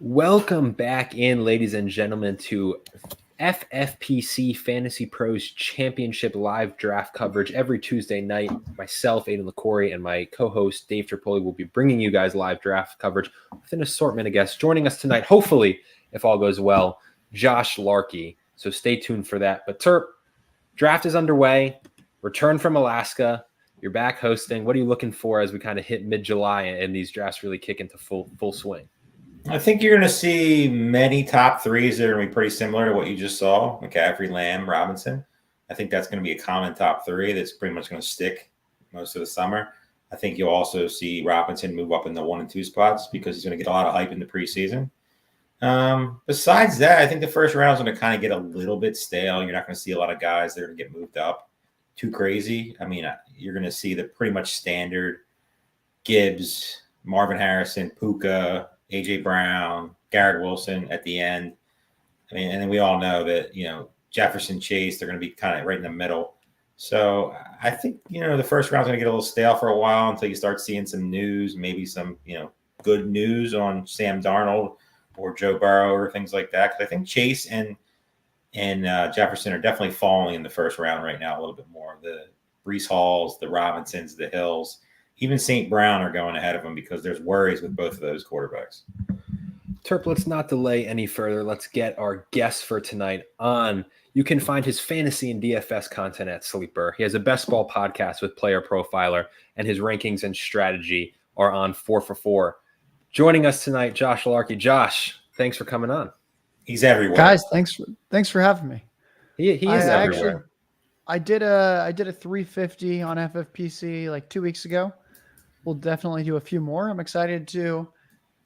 Welcome back in, ladies and gentlemen, to FFPC Fantasy Pros Championship live draft coverage every Tuesday night. Myself, Aiden LaCorey, and my co-host Dave Tripoli will be bringing you guys live draft coverage with an assortment of guests. Joining us tonight, hopefully, if all goes well, Josh Larky. So stay tuned for that. But Terp, draft is underway. Return from Alaska. You're back hosting. What are you looking for as we kind of hit mid-July and these drafts really kick into full swing? I think you're going to see many top threes that are going to be pretty similar to what you just saw. McCaffrey, Lamb, Robinson. I think that's going to be a common top three that's pretty much going to stick most of the summer. I think you'll also see Robinson move up in the 1 and 2 spots because he's going to get a lot of hype in the preseason. Besides that, I think the first round is going to kind of get a little bit stale. You're not going to see a lot of guys that are going to get moved up too crazy. I mean, you're going to see the pretty much standard Gibbs, Marvin Harrison, Puka, AJ Brown, Garrett Wilson at the end. I mean, and then we all know that, Jefferson, Chase, they're going to be kind of right in the middle. So I think, the first round's going to get a little stale for a while until you start seeing some news, maybe some, good news on Sam Darnold or Joe Burrow or things like that. Because I think Chase and Jefferson are definitely falling in the first round right now a little bit more. The Breece Halls, the Robinsons, the Hills, even St. Brown are going ahead of them because there's worries with both of those quarterbacks. Terp, let's not delay any further. Let's get our guest for tonight on. You can find his fantasy and DFS content at Sleeper. He has a best ball podcast with Player Profiler, and his rankings and strategy are on 4 for 4. Joining us tonight, Josh Larky. Josh, thanks for coming on. He's everywhere. Guys, thanks for having me. He is everywhere. I did a 350 on FFPC like 2 weeks ago. We'll definitely do a few more. I'm excited to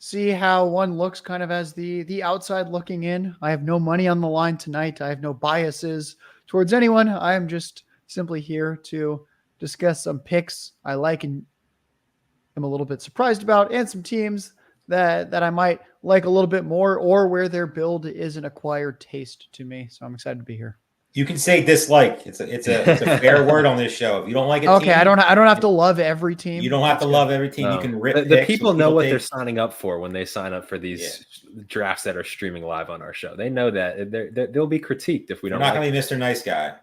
see how one looks kind of as the outside looking in. I have no money on the line tonight. I have no biases towards anyone. I am just simply here to discuss some picks I like and am a little bit surprised about, and some teams that I might like a little bit more, or where their build is an acquired taste to me. So I'm excited to be here. You can say dislike. It's a fair word on this show. If you don't like a okay, team, I don't have to love every team. You don't have to love every team. No. You can rip the people know what they're signing up for when they sign up for these drafts that are streaming live on our show. They know that they'll be critiqued if we don't. We're not going to be Mr. Nice Guy.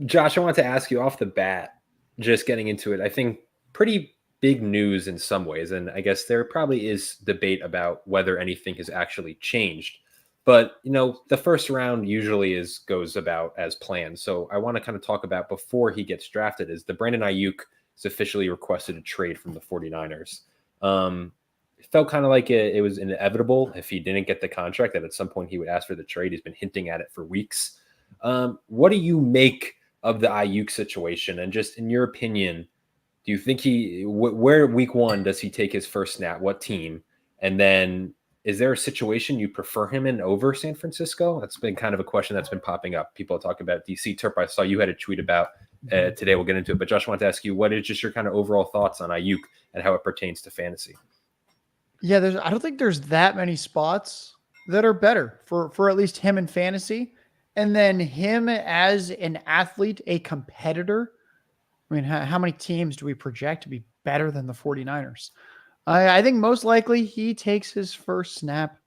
Josh, I wanted to ask you off the bat, just getting into it. I think pretty big news in some ways, and I guess there probably is debate about whether anything has actually changed. But, the first round usually goes about as planned. So I want to kind of talk about before he gets drafted is the Brandon Aiyuk is officially requested a trade from the 49ers. It felt kind of like it was inevitable if he didn't get the contract that at some point he would ask for the trade. He's been hinting at it for weeks. What do you make of the Aiyuk situation? And just in your opinion, do you think where week one does he take his first snap? What team? And then is there a situation you prefer him in over San Francisco? That's been kind of a question that's been popping up. People talk about DC. Terp, I saw you had a tweet about today. We'll get into it. But Josh, I want to ask you, what is just your kind of overall thoughts on Aiyuk and how it pertains to fantasy? Yeah, I don't think there's that many spots that are better for at least him in fantasy. And then him as an athlete, a competitor. I mean, how many teams do we project to be better than the 49ers? I think most likely he takes his first snap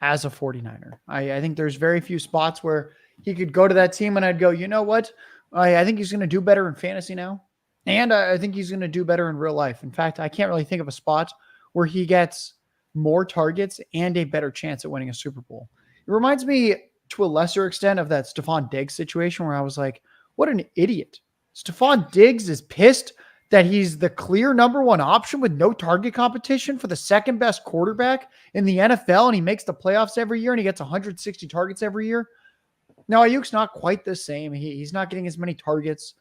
as a 49er. I think there's very few spots where he could go to that team and I'd go, you know what? I think he's going to do better in fantasy now. And I think he's going to do better in real life. In fact, I can't really think of a spot where he gets more targets and a better chance at winning a Super Bowl. It reminds me to a lesser extent of that Stephon Diggs situation where I was like, what an idiot. Stephon Diggs is pissed that he's the clear number one option with no target competition for the second best quarterback in the NFL, and he makes the playoffs every year and he gets 160 targets every year. Now, Aiyuk's not quite the same. He's not getting as many targets,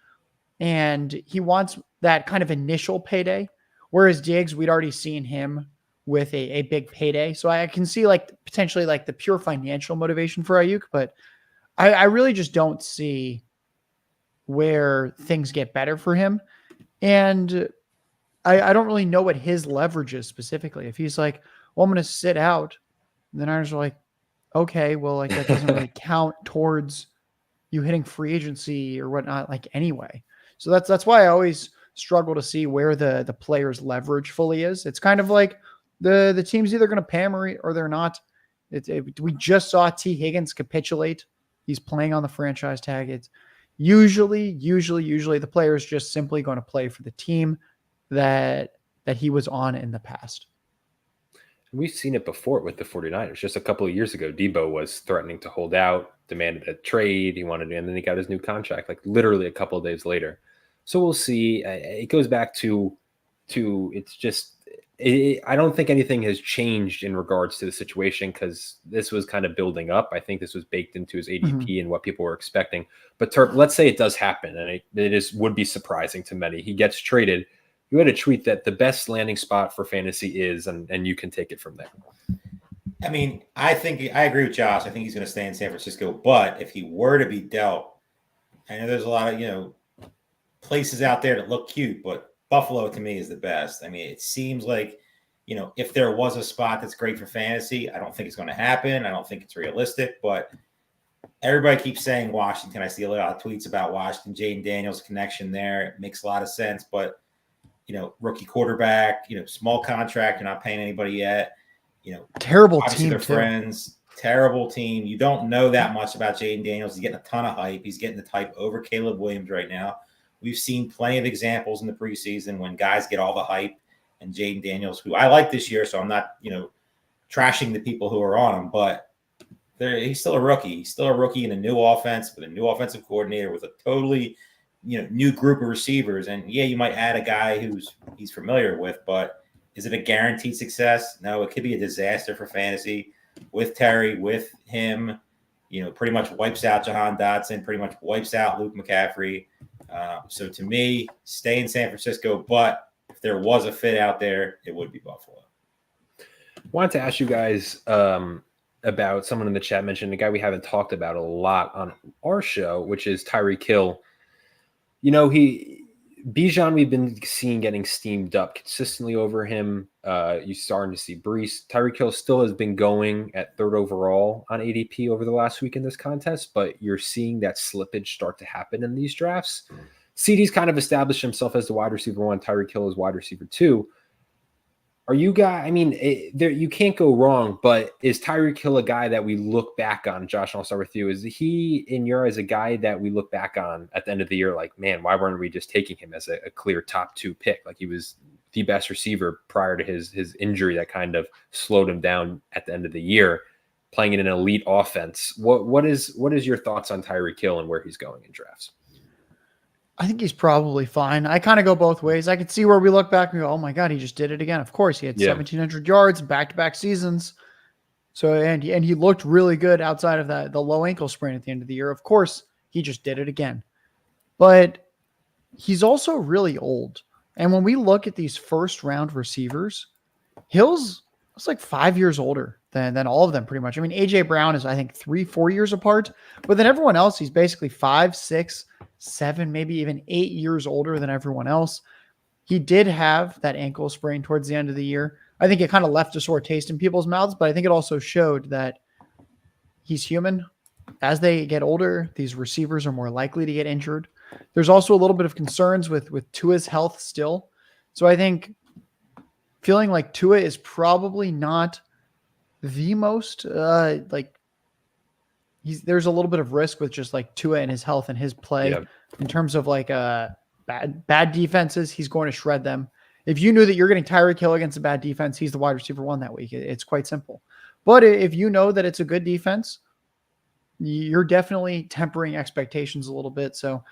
and he wants that kind of initial payday, whereas Diggs, we'd already seen him with a big payday. So I can see potentially the pure financial motivation for Aiyuk, but I really just don't see where things get better for him. And I don't really know what his leverage is specifically. If he's like, well, I'm going to sit out, and the Niners are like, okay, well, that doesn't really count towards you hitting free agency or whatnot, anyway. So that's why I always struggle to see where the player's leverage fully is. It's kind of like The team's either going to pay him or they're not. We just saw T. Higgins capitulate. He's playing on the franchise tag. It's usually the player is just simply going to play for the team that he was on in the past. We've seen it before with the 49ers. Just a couple of years ago, Debo was threatening to hold out, demanded a trade. He wanted to, and then he got his new contract, like literally a couple of days later. So we'll see. It goes back to it's just, I don't think anything has changed in regards to the situation because this was kind of building up. I think this was baked into his ADP and what people were expecting. But Terp, let's say it does happen, and it would be surprising to many. He gets traded. You had a tweet that the best landing spot for fantasy is, and you can take it from there. I mean, I agree with Josh. I think he's going to stay in San Francisco. But if he were to be dealt, I know there's a lot of, places out there that look cute, but Buffalo to me is the best. I mean, it seems like, if there was a spot that's great for fantasy, I don't think it's going to happen. I don't think it's realistic, but everybody keeps saying Washington. I see a lot of tweets about Washington, Jaden Daniels connection there. It makes a lot of sense, but rookie quarterback, small contract. You're not paying anybody yet. Terrible obviously team. They're friends. Terrible team. You don't know that much about Jaden Daniels. He's getting a ton of hype. He's getting the type over Caleb Williams right now. We've seen plenty of examples in the preseason when guys get all the hype, and Jaden Daniels, who I like this year, so I'm not, trashing the people who are on him, but he's still a rookie. He's still a rookie in a new offense with a new offensive coordinator with a totally new group of receivers. And yeah, you might add a guy he's familiar with, but is it a guaranteed success? No, it could be a disaster for fantasy with Terry, with him, pretty much wipes out Jahan Dotson, pretty much wipes out Luke McCaffrey. So to me, stay in San Francisco, but if there was a fit out there, it would be Buffalo. Wanted to ask you guys about someone in the chat mentioned a guy we haven't talked about a lot on our show, which is Tyreek Hill. Bijan we've been seeing getting steamed up consistently over him. You're starting to see Brees. Tyreek Hill still has been going at third overall on ADP over the last week in this contest, but you're seeing that slippage start to happen in these drafts. CD's kind of established himself as the wide receiver 1. Tyreek Hill is wide receiver 2. Are you guys? I mean, you can't go wrong. But is Tyreek Hill a guy that we look back on? Josh, I'll start with you. Is he, in your eyes, a guy that we look back on at the end of the year? Like, man, why weren't we just taking him as a clear top 2 pick? Like he was the best receiver prior to his injury that kind of slowed him down at the end of the year, playing in an elite offense. What is your thoughts on Tyreek Hill and where he's going in drafts? I think he's probably fine. I kind of go both ways. I could see where we look back and go, oh my God, he just did it again. Of course, he had 1,700 yards back-to-back seasons. So, and he looked really good outside of the low ankle sprain at the end of the year. Of course, he just did it again. But he's also really old. And when we look at these first-round receivers, Hill's like 5 years older than all of them pretty much. I mean, A.J. Brown is, I think, 3-4 years apart. But then everyone else, he's basically 5, 6, 7, maybe even 8 years older than everyone else. He did have that ankle sprain towards the end of the year. I think it kind of left a sore taste in people's mouths, but I think it also showed that he's human. As they get older, these receivers are more likely to get injured. There's also a little bit of concerns with Tua's health still. So I think feeling like Tua is probably not the most there's a little bit of risk with just like Tua and his health and his play in terms of like bad defenses. He's going to shred them. If you knew that you're getting Tyreek Hill against a bad defense, he's the wide receiver 1 that week. It's quite simple. But if you know that it's a good defense, you're definitely tempering expectations a little bit. So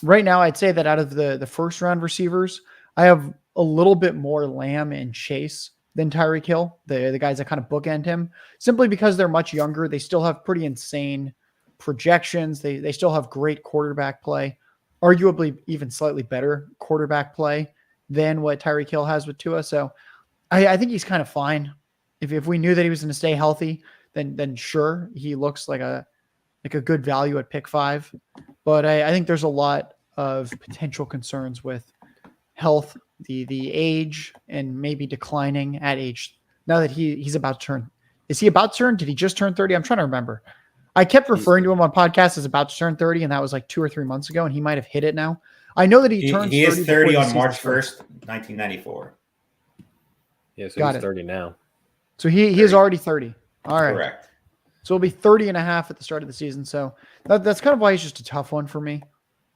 right now I'd say that out of the first round receivers, I have a little bit more Lamb and Chase than Tyreek Hill, the guys that kind of bookend him, simply because they're much younger. They still have pretty insane projections. They still have great quarterback play, arguably even slightly better quarterback play than what Tyreek Hill has with Tua. So I think he's kind of fine. If we knew that he was going to stay healthy, then sure, he looks like a good value at pick 5. But I think there's a lot of potential concerns with health, the age, and maybe declining at age. Now that he's about to turn. Is he about to turn? Did he just turn 30? I'm trying to remember. I kept referring to him on podcasts as about to turn 30, and that was like 2 or 3 months ago, and he might have hit it now. I know that he turns 30. He is 30 on March 1st, 1994. Yeah, so Got he's it. 30 now. So he is already 30. All right. Correct. So he'll be 30 and a half at the start of the season. So that's kind of why he's just a tough one for me.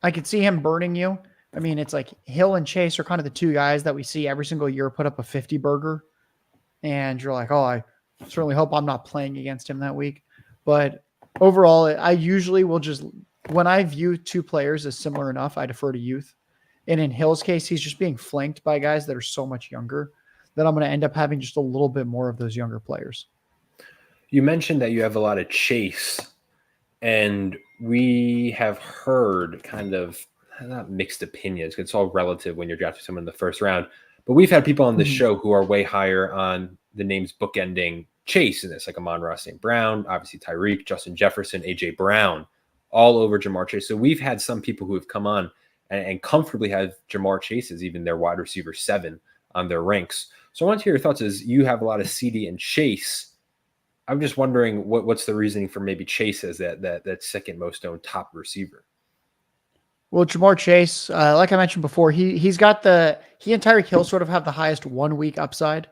I could see him burning you. I mean, it's like Hill and Chase are kind of the two guys that we see every single year put up a 50 burger. And you're like, oh, I certainly hope I'm not playing against him that week. But overall, I usually will just, when I view two players as similar enough, I defer to youth. And in Hill's case, he's just being flanked by guys that are so much younger that I'm going to end up having just a little bit more of those younger players. You mentioned that you have a lot of chase, and we have heard kind of not mixed opinions. It's all relative when you're drafting someone in the first round. But we've had people on this show who are way higher on the names bookending Chase in this, like Amon-Ra St. Brown, obviously Tyreek, Justin Jefferson, AJ Brown, all over Jamar Chase. So we've had some people who have come on and comfortably have Jamar Chase as even their wide receiver 7 on their ranks. So I want to hear your thoughts as you have a lot of CD and Chase. I'm just wondering what's the reasoning for maybe Chase as that second most owned top receiver. Well, Jamar Chase, like I mentioned before, he and Tyreek Hill sort of have the highest 1 week upside.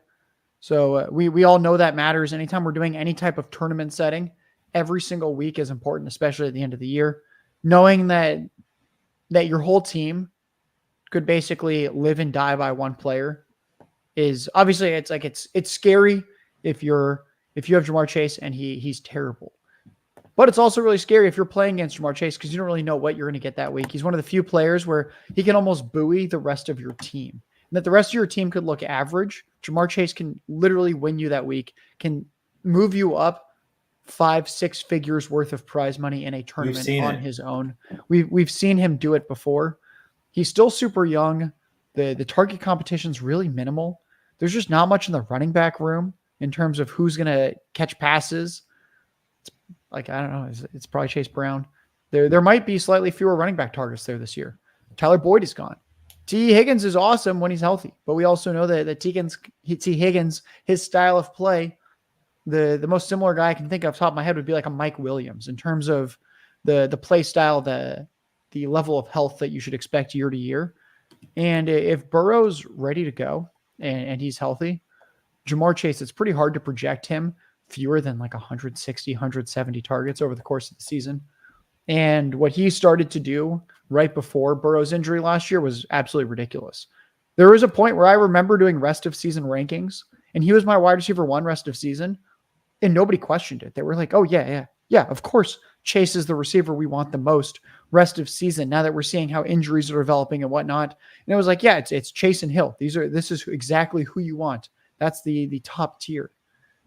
So we all know that matters. Anytime we're doing any type of tournament setting, every single week is important, especially at the end of the year. Knowing that your whole team could basically live and die by one player is obviously it's scary if you have Jamar Chase and he's terrible. But it's also really scary if you're playing against Jamar Chase because you don't really know what you're going to get that week. He's one of the few players where he can almost buoy the rest of your team. And that the rest of your team could look average. Jamar Chase can literally win you that week, can move you up 5-6 figures worth of prize money in a tournament on his own. We've seen him do it before. He's still super young. The target competition's really minimal. There's just not much in the running back room in terms of who's going to catch passes. Like, I don't know. It's probably Chase Brown. There might be slightly fewer running back targets there this year. Tyler Boyd is gone. T. Higgins is awesome when he's healthy, but we also know that T. Higgins, his style of play, the most similar guy I can think of off the top of my head would be like a Mike Williams in terms of the play style, the level of health that you should expect year to year. And if Burrow's ready to go and he's healthy, Jamar Chase, it's pretty hard to project him fewer than like 160, 170 targets over the course of the season. And what he started to do right before Burrow's injury last year was absolutely ridiculous. There was a point where I remember doing rest of season rankings, and he was my wide receiver 1 rest of season, and nobody questioned it. They were like, oh, yeah, of course, Chase is the receiver we want the most rest of season now that we're seeing how injuries are developing and whatnot. And it was like, yeah, it's Chase and Hill. This is exactly who you want. That's the top tier.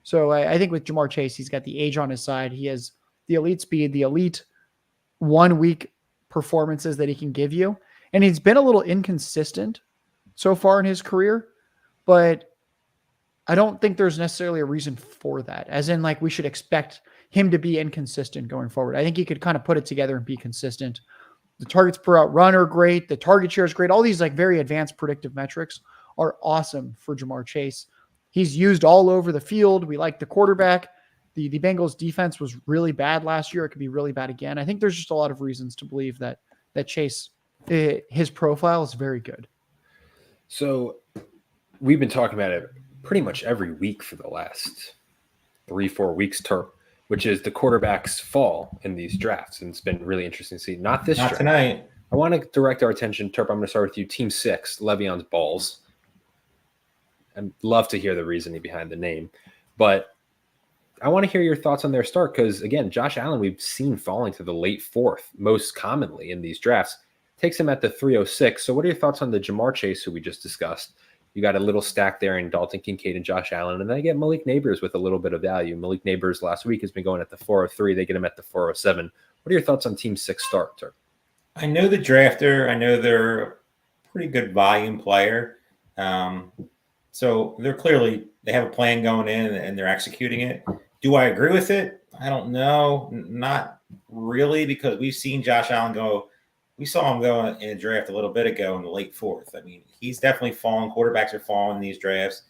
So I think with Jamar Chase, he's got the age on his side. He has the elite speed, the elite 1 week performances that he can give you. And he's been a little inconsistent so far in his career, but I don't think there's necessarily a reason for that. As in, like, we should expect him to be inconsistent going forward. I think he could kind of put it together and be consistent. The targets per out run are great. The target share is great. All these like very advanced predictive metrics are awesome for Jamar Chase. He's used all over the field. We like the quarterback. The Bengals defense was really bad last year. It could be really bad again. I think there's just a lot of reasons to believe that Chase, his profile is very good. So we've been talking about it pretty much every week for the last 3-4 weeks, Terp, which is the quarterbacks fall in these drafts. And it's been really interesting to see. Not draft. Tonight. I want to direct our attention, Terp. I'm going to start with you. Team 6, Le'Veon's balls. I'd love to hear the reasoning behind the name, but I want to hear your thoughts on their start because, again, Josh Allen we've seen falling to the late 4th most commonly in these drafts. Takes him at the 306. So what are your thoughts on the Jamar Chase who we just discussed? You got a little stack there in Dalton Kincaid and Josh Allen, and then I get Malik Neighbors with a little bit of value. Malik Neighbors last week has been going at the 403. They get him at the 407. What are your thoughts on Team 6 start, Terp? I know the drafter. I know they're a pretty good volume player. So they have a plan going in and they're executing it. Do I agree with it? I don't know. Not really, because we've seen Josh Allen go. We saw him go in a draft a little bit ago in the late 4th. I mean, he's definitely fallen. Quarterbacks are falling in these drafts.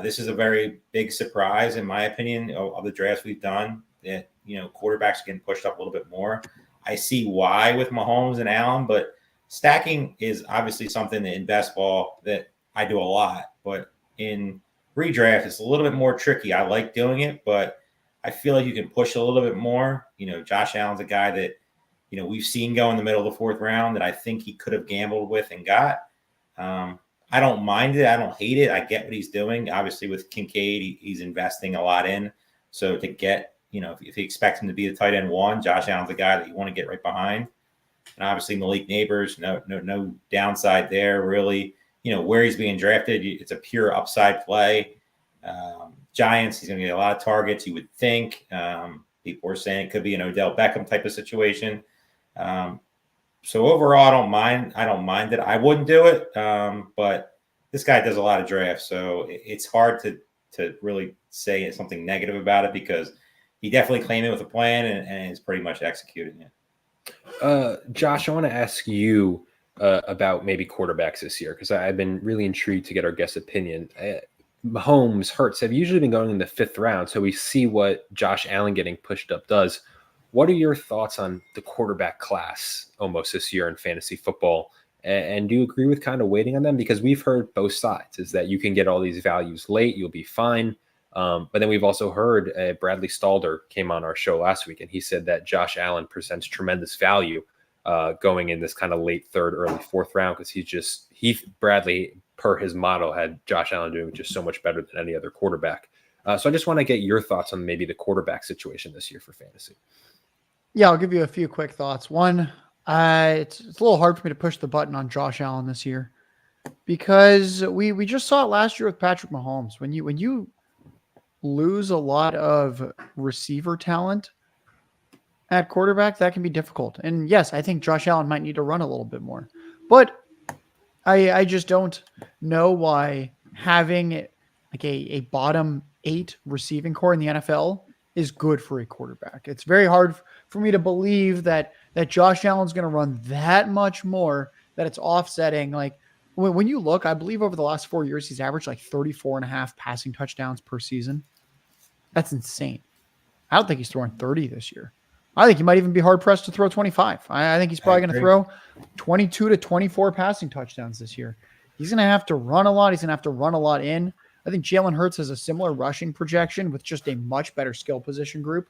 This is a very big surprise, in my opinion, of the drafts we've done. That, quarterbacks are getting pushed up a little bit more. I see why with Mahomes and Allen, but stacking is obviously something in best ball that I do a lot. But in redraft, it's a little bit more tricky. I like doing it, but I feel like you can push a little bit more. Josh Allen's a guy that, we've seen go in the middle of the 4th round that I think he could have gambled with and got. I don't mind it. I don't hate it. I get what he's doing. Obviously, with Kincaid, he's investing a lot in. So to get, if he expects him to be the tight end 1, Josh Allen's a guy that you want to get right behind. And obviously, Malik Neighbors, no downside there, really. Where he's being drafted, it's a pure upside play. Giants, he's going to get a lot of targets, you would think. People are saying it could be an Odell Beckham type of situation. So overall, I don't mind it. I wouldn't do it, but this guy does a lot of drafts, so it's hard to really say something negative about it because he definitely came in with a plan and is pretty much executing it. Josh, I want to ask you about maybe quarterbacks this year because I've been really intrigued to get our guest's opinion. Mahomes, Hurts have usually been going in the 5th round, so we see what Josh Allen getting pushed up does. What are your thoughts on the quarterback class almost this year in fantasy football? And do you agree with kind of waiting on them? Because we've heard both sides is that you can get all these values late, you'll be fine. But then we've also heard Bradley Stalder came on our show last week, and he said that Josh Allen presents tremendous value going in this kind of late 3rd, early 4th round because Bradley, per his model, had Josh Allen doing just so much better than any other quarterback. So I just want to get your thoughts on maybe the quarterback situation this year for fantasy. Yeah, I'll give you a few quick thoughts. One, it's a little hard for me to push the button on Josh Allen this year because we just saw it last year with Patrick Mahomes. When you lose a lot of receiver talent at quarterback, that can be difficult. And yes, I think Josh Allen might need to run a little bit more, but I just don't know why having like a bottom 8 receiving core in the NFL is good for a quarterback. It's very hard for me to believe that Josh Allen's going to run that much more, that it's offsetting. Like when you look, I believe over the last 4 years, he's averaged like 34.5 passing touchdowns per season. That's insane. I don't think he's throwing 30 this year. I think he might even be hard pressed to throw 25. I think he's probably going to throw 22 to 24 passing touchdowns this year. He's going to have to run a lot. He's going to have to run a lot in. I think Jalen Hurts has a similar rushing projection with just a much better skill position group.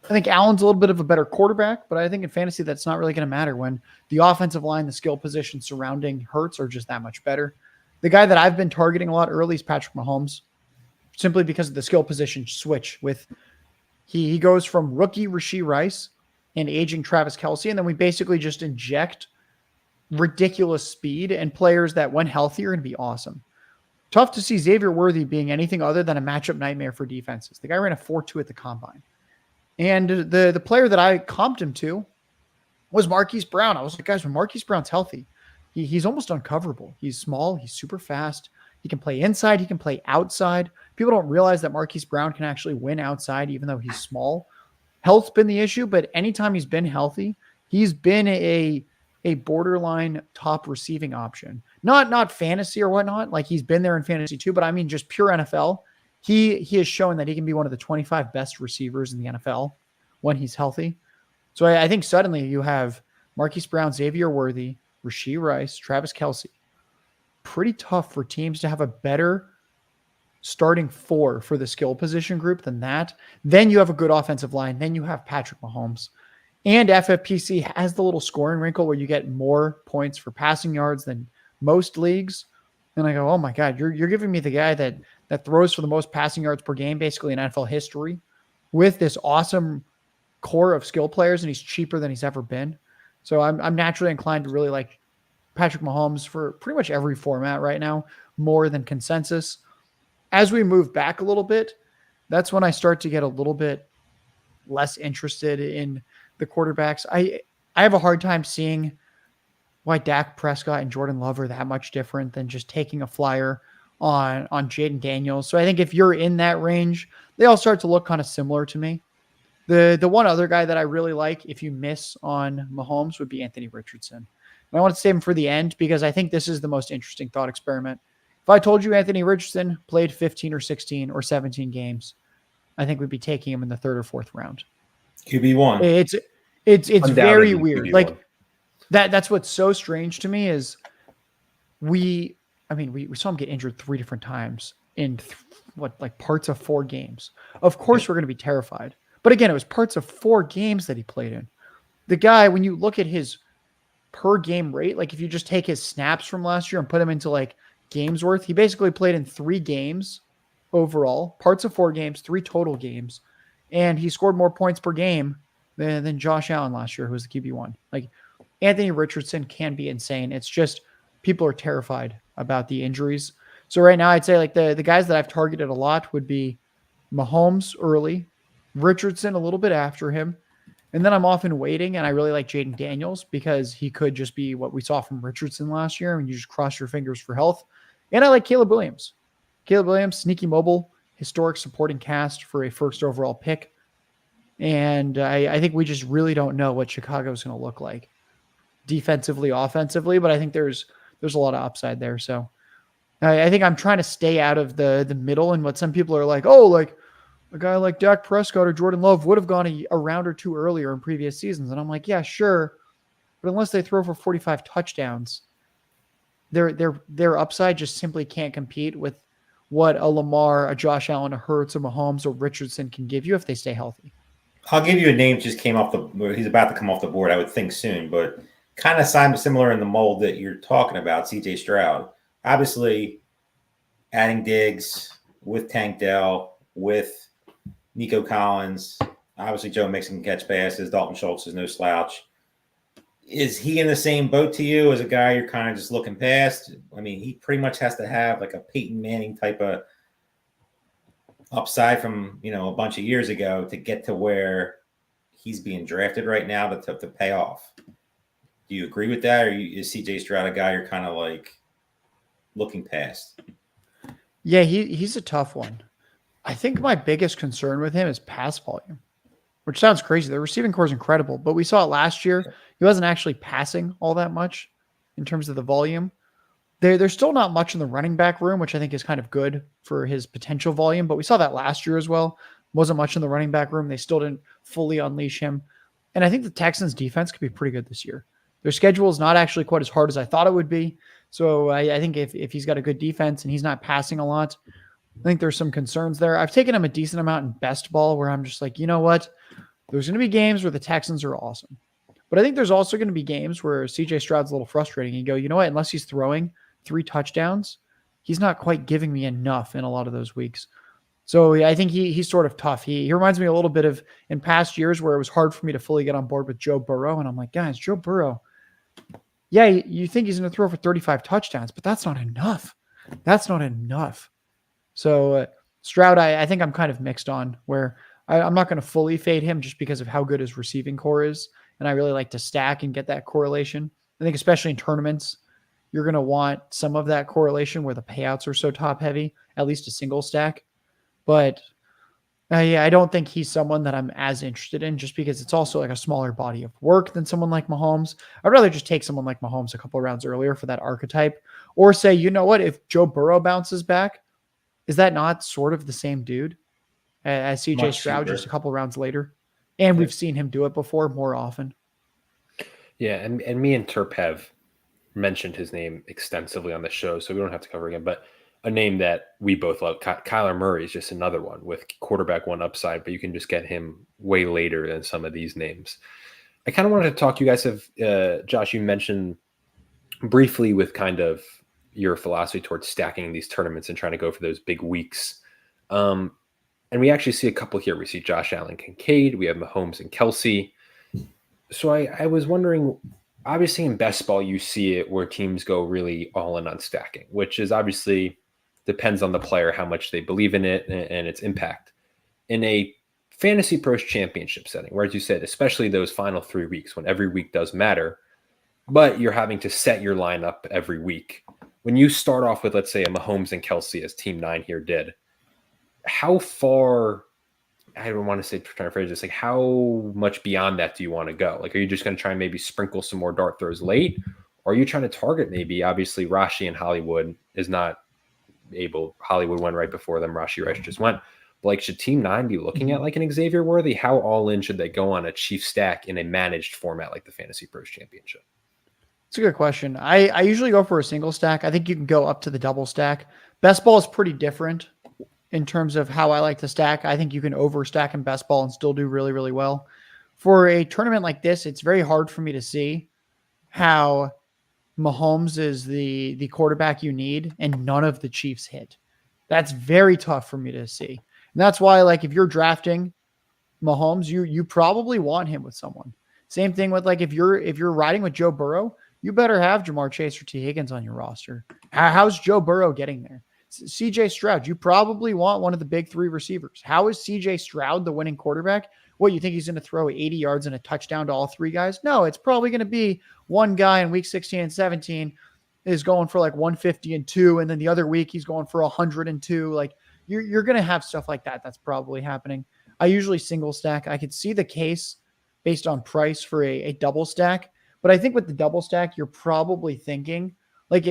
I think Allen's a little bit of a better quarterback, but I think in fantasy that's not really going to matter when the offensive line, the skill position surrounding Hurts are just that much better. The guy that I've been targeting a lot early is Patrick Mahomes, simply because of the skill position switch. With he goes from rookie Rashee Rice and aging Travis Kelce, and then we basically just inject ridiculous speed and players that, when healthy, are going to be awesome. Tough to see Xavier Worthy being anything other than a matchup nightmare for defenses. The guy ran a 4.2 at the combine. And the player that I comped him to was Marquise Brown. I was like, guys, when Marquise Brown's healthy, he's almost uncoverable. He's small. He's super fast. He can play inside. He can play outside. People don't realize that Marquise Brown can actually win outside, even though he's small. Health's been the issue, but anytime he's been healthy, he's been a borderline top receiving option. Not fantasy or whatnot. Like, he's been there in fantasy too, but I mean just pure NFL. He has shown that he can be one of the 25 best receivers in the NFL when he's healthy. So I think suddenly you have Marquise Brown, Xavier Worthy, Rashee Rice, Travis Kelce. Pretty tough for teams to have a better starting 4 for the skill position group than that. Then you have a good offensive line. Then you have Patrick Mahomes. And FFPC has the little scoring wrinkle where you get more points for passing yards than most leagues. And I go, oh my God, you're giving me the guy that throws for the most passing yards per game, basically in NFL history, with this awesome core of skill players, and he's cheaper than he's ever been. So I'm naturally inclined to really like Patrick Mahomes for pretty much every format right now, more than consensus. As we move back a little bit, that's when I start to get a little bit less interested in the quarterbacks. I have a hard time seeing why Dak Prescott and Jordan Love are that much different than just taking a flyer on Jaden Daniels. So I think if you're in that range, they all start to look kind of similar to me. The one other guy that I really like, if you miss on Mahomes, would be Anthony Richardson. And I want to save him for the end because I think this is the most interesting thought experiment. If I told you Anthony Richardson played 15 or 16 or 17 games, I think we'd be taking him in the 3rd or 4th round. QB1. It's very weird. QB1. Like that's what's so strange to me is we saw him get injured 3 different times in parts of 4 games. Of course, we're going to be terrified. But again, it was parts of 4 games that he played in. The guy, when you look at his per game rate, like if you just take his snaps from last year and put him into like games worth, he basically played in 3 games overall, parts of 4 games, 3 total games. And he scored more points per game than Josh Allen last year, who was the QB1. Like Anthony Richardson can be insane. It's just people are terrified about the injuries. So right now I'd say like the guys that I've targeted a lot would be Mahomes early, Richardson a little bit after him. And then I'm often waiting, and I really like Jaden Daniels because he could just be what we saw from Richardson last year, and you just cross your fingers for health. And I like Caleb Williams. Caleb Williams, sneaky mobile, historic supporting cast for a first overall pick. And I think we just really don't know what Chicago is going to look like defensively, offensively, but I think there's a lot of upside there. So I think I'm trying to stay out of the middle and what some people are like, oh, like a guy like Dak Prescott or Jordan Love would have gone a round or 2 earlier in previous seasons. And I'm like, yeah, sure. But unless they throw for 45 touchdowns, their upside just simply can't compete with what a Lamar, a Josh Allen, a Hurts, a Mahomes, or Richardson can give you if they stay healthy. I'll give you a name just came off he's about to come off the board, I would think soon, but kind of similar in the mold that you're talking about, CJ Stroud. Obviously, adding Diggs with Tank Dell, with Nico Collins, obviously Joe Mixon can catch passes, Dalton Schultz is no slouch. Is he in the same boat to you as a guy you're kind of just looking past? I mean, he pretty much has to have like a Peyton Manning type of upside from, a bunch of years ago to get to where he's being drafted right now to pay off. Do you agree with that? Or is CJ Stroud a guy you're kind of like looking past? Yeah, he's a tough one. I think my biggest concern with him is pass volume, which sounds crazy. The receiving core is incredible, but we saw it last year. He wasn't actually passing all that much in terms of the volume. There's still not much in the running back room, which I think is kind of good for his potential volume, but we saw that last year as well. Wasn't much in the running back room. They still didn't fully unleash him. And I think the Texans defense could be pretty good this year. Their schedule is not actually quite as hard as I thought it would be. So I think if he's got a good defense and he's not passing a lot, I think there's some concerns there. I've taken him a decent amount in best ball where I'm just like, you know what? There's going to be games where the Texans are awesome. But I think there's also going to be games where CJ Stroud's a little frustrating. You go, you know what? Unless he's throwing 3 touchdowns, he's not quite giving me enough in a lot of those weeks. So I think he's sort of tough. He reminds me a little bit of in past years where it was hard for me to fully get on board with Joe Burrow. And I'm like, guys, Joe Burrow, yeah, you think he's going to throw for 35 touchdowns, but that's not enough. That's not enough. So Stroud, I think I'm kind of mixed on where I'm not going to fully fade him just because of how good his receiving core is. And I really like to stack and get that correlation. I think especially in tournaments, you're going to want some of that correlation where the payouts are so top heavy, at least a single stack. But yeah, I don't think he's someone that I'm as interested in just because it's also like a smaller body of work than someone like Mahomes. I'd rather just take someone like Mahomes a couple of rounds earlier for that archetype, or say, you know what, if Joe Burrow bounces back, is that not sort of the same dude as CJ Stroud just a couple of rounds later? And we've seen him do it before more often. Yeah, and me and Terp have mentioned his name extensively on the show, so we don't have to cover again. But a name that we both love, Kyler Murray, is just another one with quarterback 1 upside, but you can just get him way later than some of these names. I kind of wanted to talk, you guys have, Josh, you mentioned briefly with kind of your philosophy towards stacking these tournaments and trying to go for those big weeks. And we actually see a couple here. We see Josh Allen, Kincaid. We have Mahomes and Kelsey. So I was wondering, obviously in best ball, you see it where teams go really all in on stacking, which is obviously depends on the player, how much they believe in it and its impact. In a FantasyPros Championship setting, where, as you said, especially those final 3 weeks when every week does matter, but you're having to set your lineup every week. When you start off with, let's say, a Mahomes and Kelsey, as Team 9 here did, how far, I don't want to say, trying to phrase this, like how much beyond that do you want to go? Like, are you just going to try and maybe sprinkle some more dart throws late? Or are you trying to target maybe, obviously, Rashi and Hollywood is not able, Hollywood went right before them, Rashi Rice just went. But like, should Team 9 be looking at like an Xavier Worthy? How all in should they go on a chief stack in a managed format like the FantasyPros Championship? It's a good question. I usually go for a single stack. I think you can go up to the double stack, Best ball is pretty different in terms of how I like to stack. I think you can overstack in best ball and still do really, really well. For a tournament like this, it's very hard for me to see how Mahomes is the quarterback you need and none of the Chiefs hit. That's very tough for me to see. And that's why, like, if you're drafting Mahomes, you probably want him with someone. Same thing with, like, if you're riding with Joe Burrow, you better have Jamar Chase or T. Higgins on your roster. How's Joe Burrow getting there? CJ Stroud, you probably want one of the big three receivers. How is CJ Stroud the winning quarterback? What, you think he's going to throw 80 yards and a touchdown to all three guys? No, it's probably going to be one guy in week 16 and 17 is going for like 150 and 2, and then the other week he's going for 102. Like, you're going to have stuff like that. That's probably happening. I usually single stack. I could see the case based on price for a double stack, but I think with the double stack, you're probably thinking like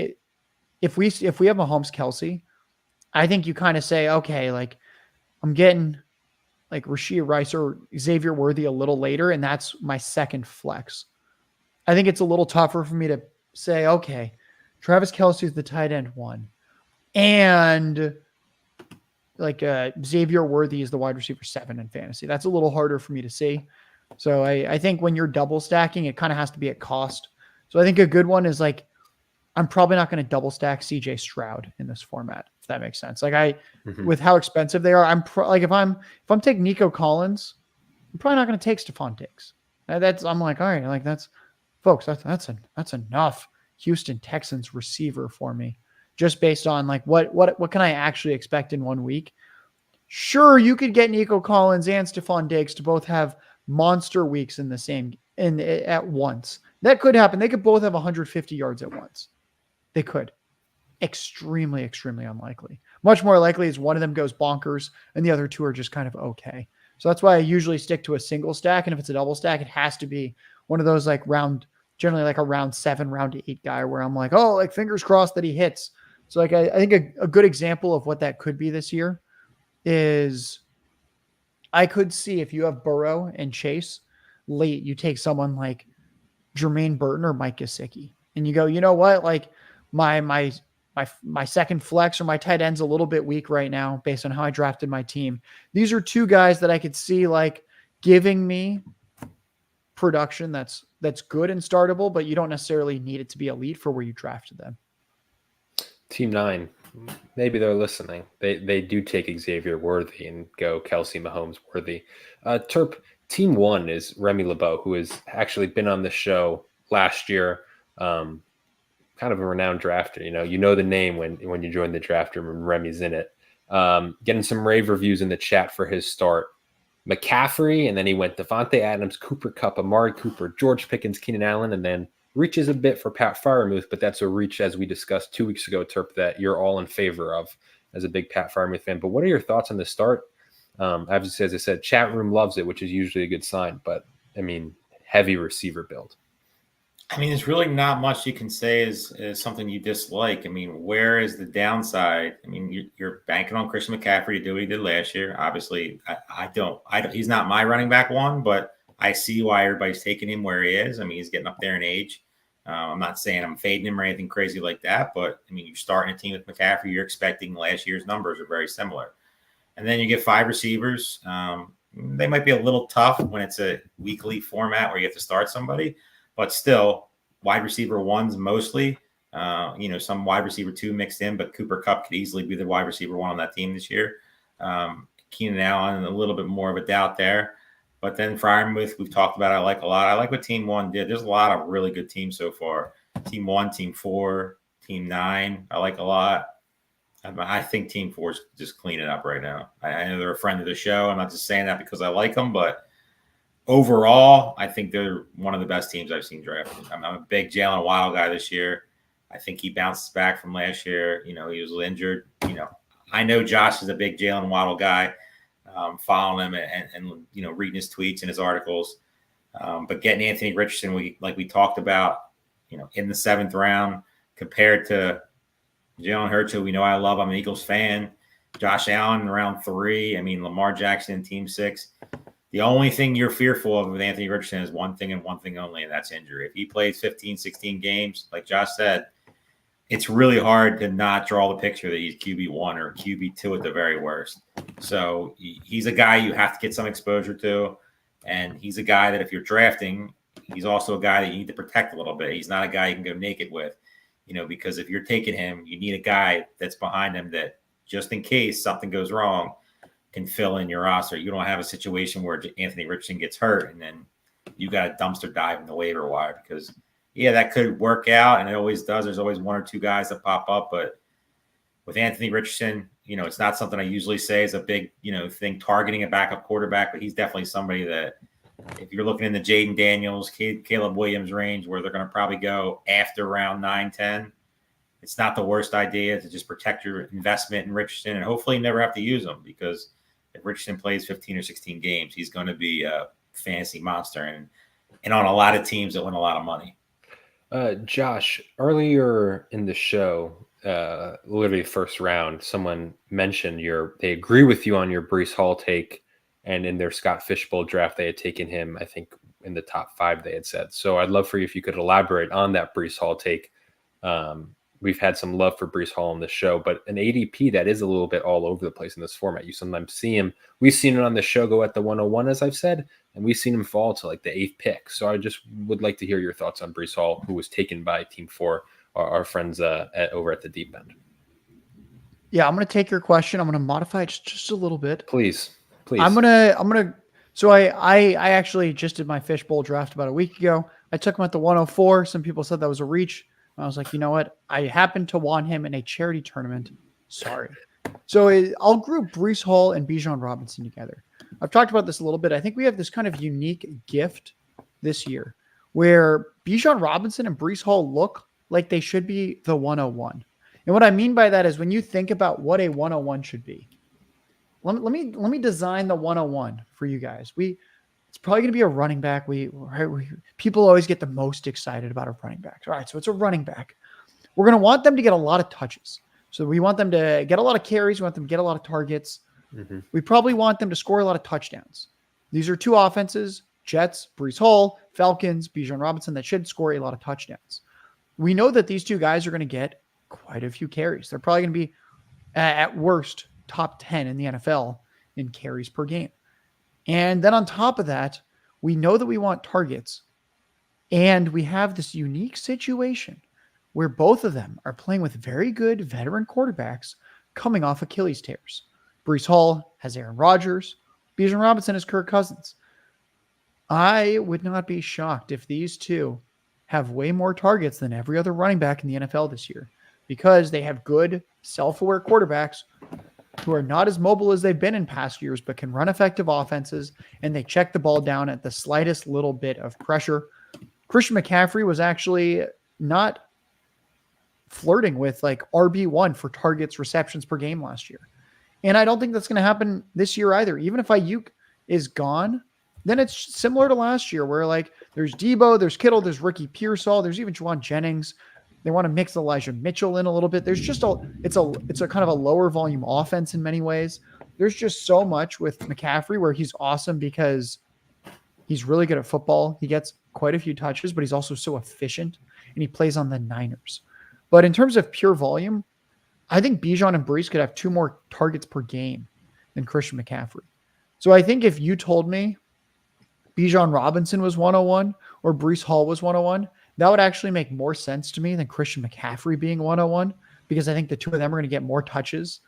if we have Mahomes Kelsey, I think you kind of say, okay, like I'm getting like Rashid Rice or Xavier Worthy a little later, and that's my second flex. I think it's a little tougher for me to say, okay, Travis Kelce is the tight end 1, and like Xavier Worthy is the wide receiver 7 in fantasy. That's a little harder for me to see. So I think when you're double stacking, it kind of has to be at cost. So I think a good one is like, I'm probably not going to double stack CJ Stroud in this format, if that makes sense. Like with how expensive they are, like if I'm taking Nico Collins, I'm probably not going to take Stephon Diggs. I'm like, all right, like that's enough Houston Texans receiver for me, just based on like what can I actually expect in 1 week? Sure, you could get Nico Collins and Stephon Diggs to both have monster weeks in the same at once. That could happen. They could both have 150 yards at once. They could. Extremely, extremely unlikely. Much more likely is one of them goes bonkers and the other two are just kind of okay. So that's why I usually stick to a single stack. And if it's a double stack, it has to be one of those like generally like a round 7, round 8 guy where I'm like, oh, like fingers crossed that he hits. So like I think a good example of what that could be this year is I could see if you have Burrow and Chase late, you take someone like Jermaine Burton or Mike Gesicki, and you go, you know what, like my second flex or my tight end's a little bit weak right now based on how I drafted my team. These are two guys that I could see like giving me production that's good and startable, but you don't necessarily need it to be elite for where you drafted them. Team 9, maybe they're listening. They do take Xavier Worthy and go Kelsey, Mahomes, Worthy. Terp, Team 1 is Remy LeBeau, who has actually been on the show last year. Kind of a renowned drafter. You know the name when you join the draft room and Remy's in it. Getting some rave reviews in the chat for his start. McCaffrey, and then he went Devontae Adams, Cooper Kupp, Amari Cooper, George Pickens, Keenan Allen, and then reaches a bit for Pat Freiermuth, but that's a reach, as we discussed 2 weeks ago, Terp, that you're all in favor of as a big Pat Freiermuth fan. But what are your thoughts on the start? As I said, chat room loves it, which is usually a good sign, but I mean, heavy receiver build. I mean, there's really not much you can say is something you dislike. I mean, where is the downside? I mean, you're banking on Christian McCaffrey to do what he did last year. Obviously, I don't. He's not my running back 1, but I see why everybody's taking him where he is. I mean, he's getting up there in age. I'm not saying I'm fading him or anything crazy like that, but I mean, you're starting a team with McCaffrey. You're expecting last year's numbers are very similar. And then you get 5 receivers. They might be a little tough when it's a weekly format where you have to start somebody, but still wide receiver 1s mostly, some wide receiver 2 mixed in, but Cooper Kupp could easily be the wide receiver 1 on that team this year. Keenan Allen, a little bit more of a doubt there. But then Freiermuth, we've talked about, I like a lot. I like what Team 1 did. There's a lot of really good teams so far. Team 1, Team 4, Team 9, I like a lot. I think Team 4 is just cleaning up right now. I know they're a friend of the show. I'm not just saying that because I like them, but overall, I think they're one of the best teams I've seen drafted. I'm a big Jalen Waddle guy this year. I think he bounces back from last year. He was injured. I know Josh is a big Jalen Waddle guy. Following him and reading his tweets and his articles. But getting Anthony Richardson, we talked about, in the 7th round compared to Jalen Hurts, who we know I love. I'm an Eagles fan. Josh Allen in round 3. I mean, Lamar Jackson in Team 6. The only thing you're fearful of with Anthony Richardson is one thing and one thing only, and that's injury. If he plays 15, 16 games, like Josh said, it's really hard to not draw the picture that he's QB1 or QB2 at the very worst. So he's a guy you have to get some exposure to. And he's a guy that if you're drafting, he's also a guy that you need to protect a little bit. He's not a guy you can go naked with, because if you're taking him, you need a guy that's behind him that just in case something goes wrong can fill in your roster. You don't have a situation where Anthony Richardson gets hurt and then you got a dumpster dive in the waiver wire because that could work out, and it always does. There's always one or two guys that pop up, but with Anthony Richardson, it's not something I usually say is a big, thing targeting a backup quarterback, but he's definitely somebody that if you're looking in the Jaden Daniels, Caleb Williams range where they're going to probably go after round 9-10, it's not the worst idea to just protect your investment in Richardson and hopefully never have to use him because if Richardson plays 15 or 16 games, he's going to be a fantasy monster and on a lot of teams that win a lot of money. Josh, earlier in the show, literally first round, someone mentioned they agree with you on your Breece Hall take, and in their Scott Fishbowl draft, they had taken him, I think, in the top 5, they had said. So I'd love for you if you could elaborate on that Breece Hall take. We've had some love for Breece Hall on the show, but an ADP that is a little bit all over the place in this format. You sometimes see him. We've seen it on the show go at the 101, as I've said, and we've seen him fall to like the 8th pick. So I just would like to hear your thoughts on Breece Hall, who was taken by Team 4, our friends over at the deep end. Yeah, I'm going to take your question. I'm going to modify it just a little bit. Please. I'm going to. So I actually just did my fishbowl draft about a week ago. I took him at the 104. Some people said that was a reach. I was like, you know what? I happened to want him in a charity tournament. Sorry. So I'll group Breece Hall and Bijan Robinson together. I've talked about this a little bit. I think we have this kind of unique gift this year where Bijan Robinson and Breece Hall look like they should be the 101. And what I mean by that is when you think about what a 101 should be, let me design the 101 for you guys. It's probably going to be a running back. People always get the most excited about our running backs. All right, so it's a running back. We're going to want them to get a lot of touches. So we want them to get a lot of carries. We want them to get a lot of targets. Mm-hmm. We probably want them to score a lot of touchdowns. These are two offenses, Jets, Breece Hall, Falcons, Bijan Robinson, that should score a lot of touchdowns. We know that these two guys are going to get quite a few carries. They're probably going to be, at worst, top 10 in the NFL in carries per game. And then on top of that, we know that we want targets. And we have this unique situation where both of them are playing with very good veteran quarterbacks coming off Achilles tears. Breece Hall has Aaron Rodgers. Bijan Robinson has Kirk Cousins. I would not be shocked if these two have way more targets than every other running back in the NFL this year because they have good, self-aware quarterbacks who are not as mobile as they've been in past years, but can run effective offenses, and they check the ball down at the slightest little bit of pressure. Christian McCaffrey was actually not flirting with like RB1 for targets, receptions per game last year. And I don't think that's going to happen this year either. Even if Aiyuk is gone, then it's similar to last year where like there's Debo, there's Kittle, there's Ricky Pearsall, there's even Juwan Jennings. They want to mix Elijah Mitchell in a little bit. There's just it's a kind of a lower volume offense in many ways. There's just so much with McCaffrey where he's awesome because he's really good at football. He gets quite a few touches, but he's also so efficient and he plays on the Niners. But in terms of pure volume, I think Bijan and Breece could have 2 more targets per game than Christian McCaffrey. So I think if you told me Bijan Robinson was 101 or Breece Hall was 101, that would actually make more sense to me than Christian McCaffrey being 101 because I think the two of them are going to get more touches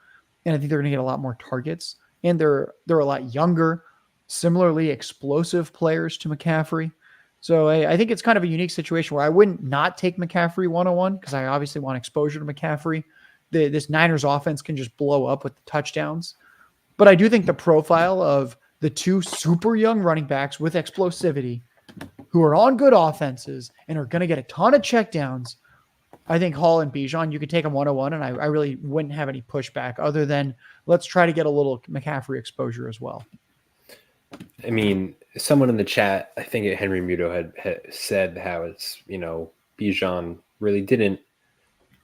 and I think they're going to get a lot more targets and they're a lot younger, similarly explosive players to McCaffrey. So I think it's kind of a unique situation where I wouldn't not take McCaffrey 101 because I obviously want exposure to McCaffrey. This Niners offense can just blow up with the touchdowns. But I do think the profile of the two super young running backs with explosivity who are on good offenses and are going to get a ton of checkdowns, I think Hall and Bijan, you could take them 101, and I really wouldn't have any pushback other than let's try to get a little McCaffrey exposure as well. I mean, someone in the chat, I think Henry Muto had said how it's, Bijan really didn't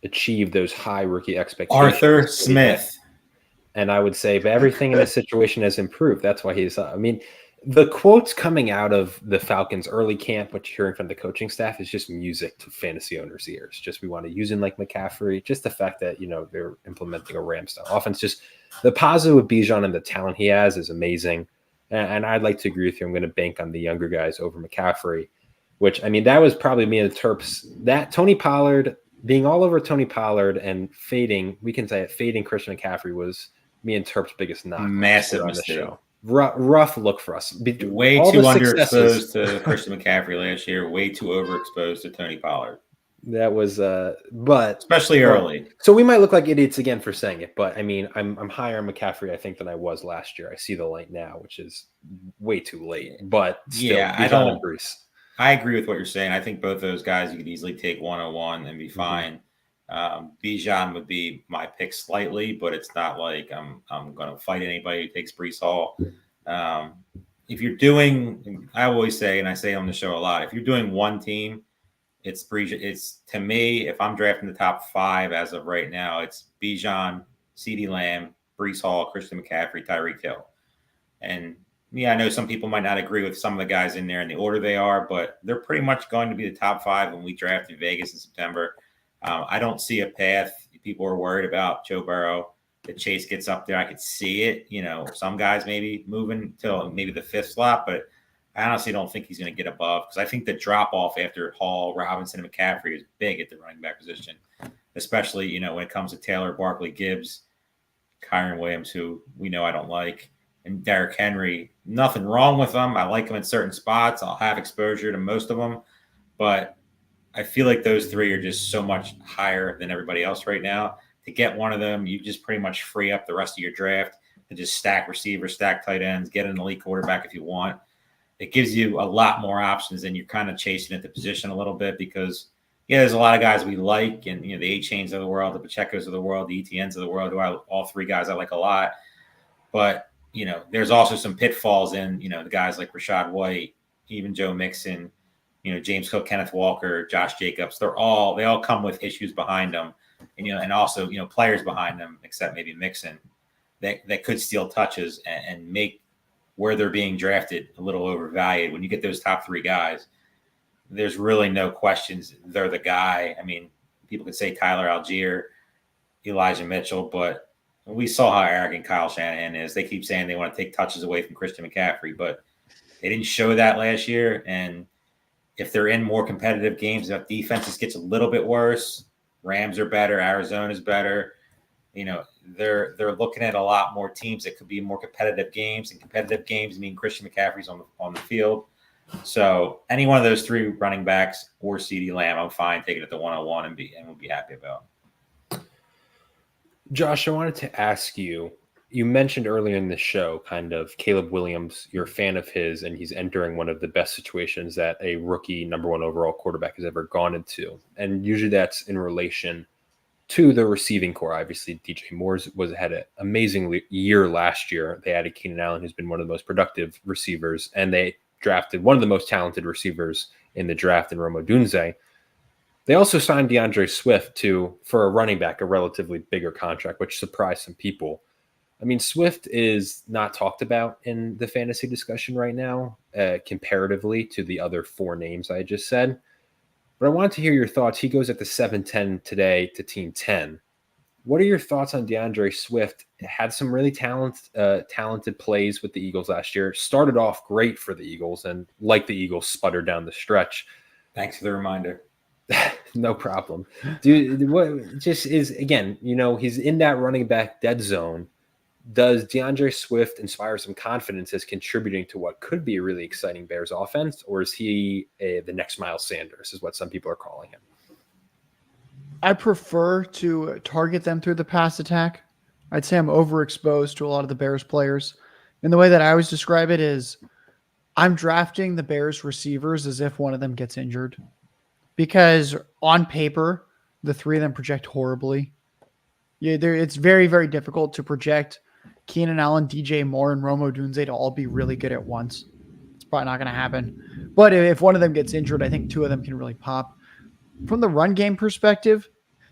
achieve those high rookie expectations. Arthur Smith. And I would say, but everything in this situation has improved. That's why he's, The quotes coming out of the Falcons early camp, what you're hearing from the coaching staff, is just music to fantasy owners' ears. Just we want to use him like McCaffrey. Just the fact that they're implementing a Ram style offense. Just the positive with Bijan and the talent he has is amazing. And I'd like to agree with you. I'm going to bank on the younger guys over McCaffrey, which I mean that was probably me and the Terps. That Tony Pollard being all over Tony Pollard and fading, we can say it, fading Christian McCaffrey was me and Terps' biggest knock. Massive on mistake. the show. Rough look for us. Way too underexposed to Christian McCaffrey last year. Way too overexposed to Tony Pollard. That was, but especially early. So we might look like idiots again for saying it, but I mean, I'm higher on McCaffrey, I think, than I was last year. I see the light now, which is way too late. But still, yeah, I agree with what you're saying. I think both those guys you could easily take 101 and be fine. Bijan would be my pick slightly, but it's not like I'm going to fight anybody who takes Breece Hall. If you're doing, I always say, and I say on the show a lot, if you're doing one team, it's to me, if I'm drafting the top 5 as of right now, it's Bijan, CeeDee Lamb, Breece Hall, Christian McCaffrey, Tyreek Hill. And yeah, I know some people might not agree with some of the guys in there in the order they are, but they're pretty much going to be the top 5 when we draft in Vegas in September. I don't see a path. People are worried about Joe Burrow. That Chase gets up there. I could see it. Some guys maybe moving till maybe the 5th slot, but I honestly don't think he's going to get above because I think the drop off after Hall, Robinson, and McCaffrey is big at the running back position, especially when it comes to Taylor, Barkley, Gibbs, Kyron Williams, who we know I don't like, and Derrick Henry. Nothing wrong with them. I like them in certain spots. I'll have exposure to most of them, but I feel like those 3 are just so much higher than everybody else right now. To get one of them, you just pretty much free up the rest of your draft to just stack receivers, stack tight ends, get an elite quarterback if you want. It gives you a lot more options, and you're kind of chasing at the position a little bit because, there's a lot of guys we like, and the A-Chains of the world, the Pacheco's of the world, the ETNs of the world, all 3 guys I like a lot. But there's also some pitfalls in the guys like Rachaad White, even Joe Mixon. James Cook, Kenneth Walker, Josh Jacobs, they all come with issues behind them. And also, players behind them, except maybe Mixon, that could steal touches and make where they're being drafted a little overvalued. When you get those top 3 guys, there's really no questions. They're the guy. I mean, people could say Tyler Algier, Elijah Mitchell, but we saw how arrogant Kyle Shanahan is. They keep saying they want to take touches away from Christian McCaffrey, but they didn't show that last year. And if they're in more competitive games, if defenses gets a little bit worse, Rams are better, Arizona's better. They're looking at a lot more teams that could be more competitive games, and competitive games mean Christian McCaffrey's on the field. So any one of those 3 running backs or CeeDee Lamb, I'm fine taking it to 101 and we'll be happy about. Josh, I wanted to ask you. You mentioned earlier in the show kind of Caleb Williams, you're a fan of his, and he's entering one of the best situations that a rookie number 1 overall quarterback has ever gone into. And usually that's in relation to the receiving core. Obviously, DJ Moore had an amazing year last year. They added Keenan Allen, who's been one of the most productive receivers, and they drafted one of the most talented receivers in the draft in Rome Odunze. They also signed DeAndre Swift for a running back, a relatively bigger contract, which surprised some people. I mean, Swift is not talked about in the fantasy discussion right now, comparatively to the other 4 names I just said. But I wanted to hear your thoughts. He goes at the 7-10 today to team 10. What are your thoughts on DeAndre Swift? Had some really talented plays with the Eagles last year. Started off great for the Eagles, and like the Eagles, sputtered down the stretch. Thanks for the reminder. No problem. Dude, what just is, again, he's in that running back dead zone. Does DeAndre Swift inspire some confidence as contributing to what could be a really exciting Bears offense, or is he the next Miles Sanders, is what some people are calling him? I prefer to target them through the pass attack. I'd say I'm overexposed to a lot of the Bears players. And the way that I always describe it is I'm drafting the Bears receivers as if one of them gets injured. Because on paper, the 3 of them project horribly. It's very, very difficult to project Keenan Allen, DJ Moore, and Rome Odunze to all be really good at once. It's probably not going to happen. But if one of them gets injured, I think 2 of them can really pop. From the run game perspective,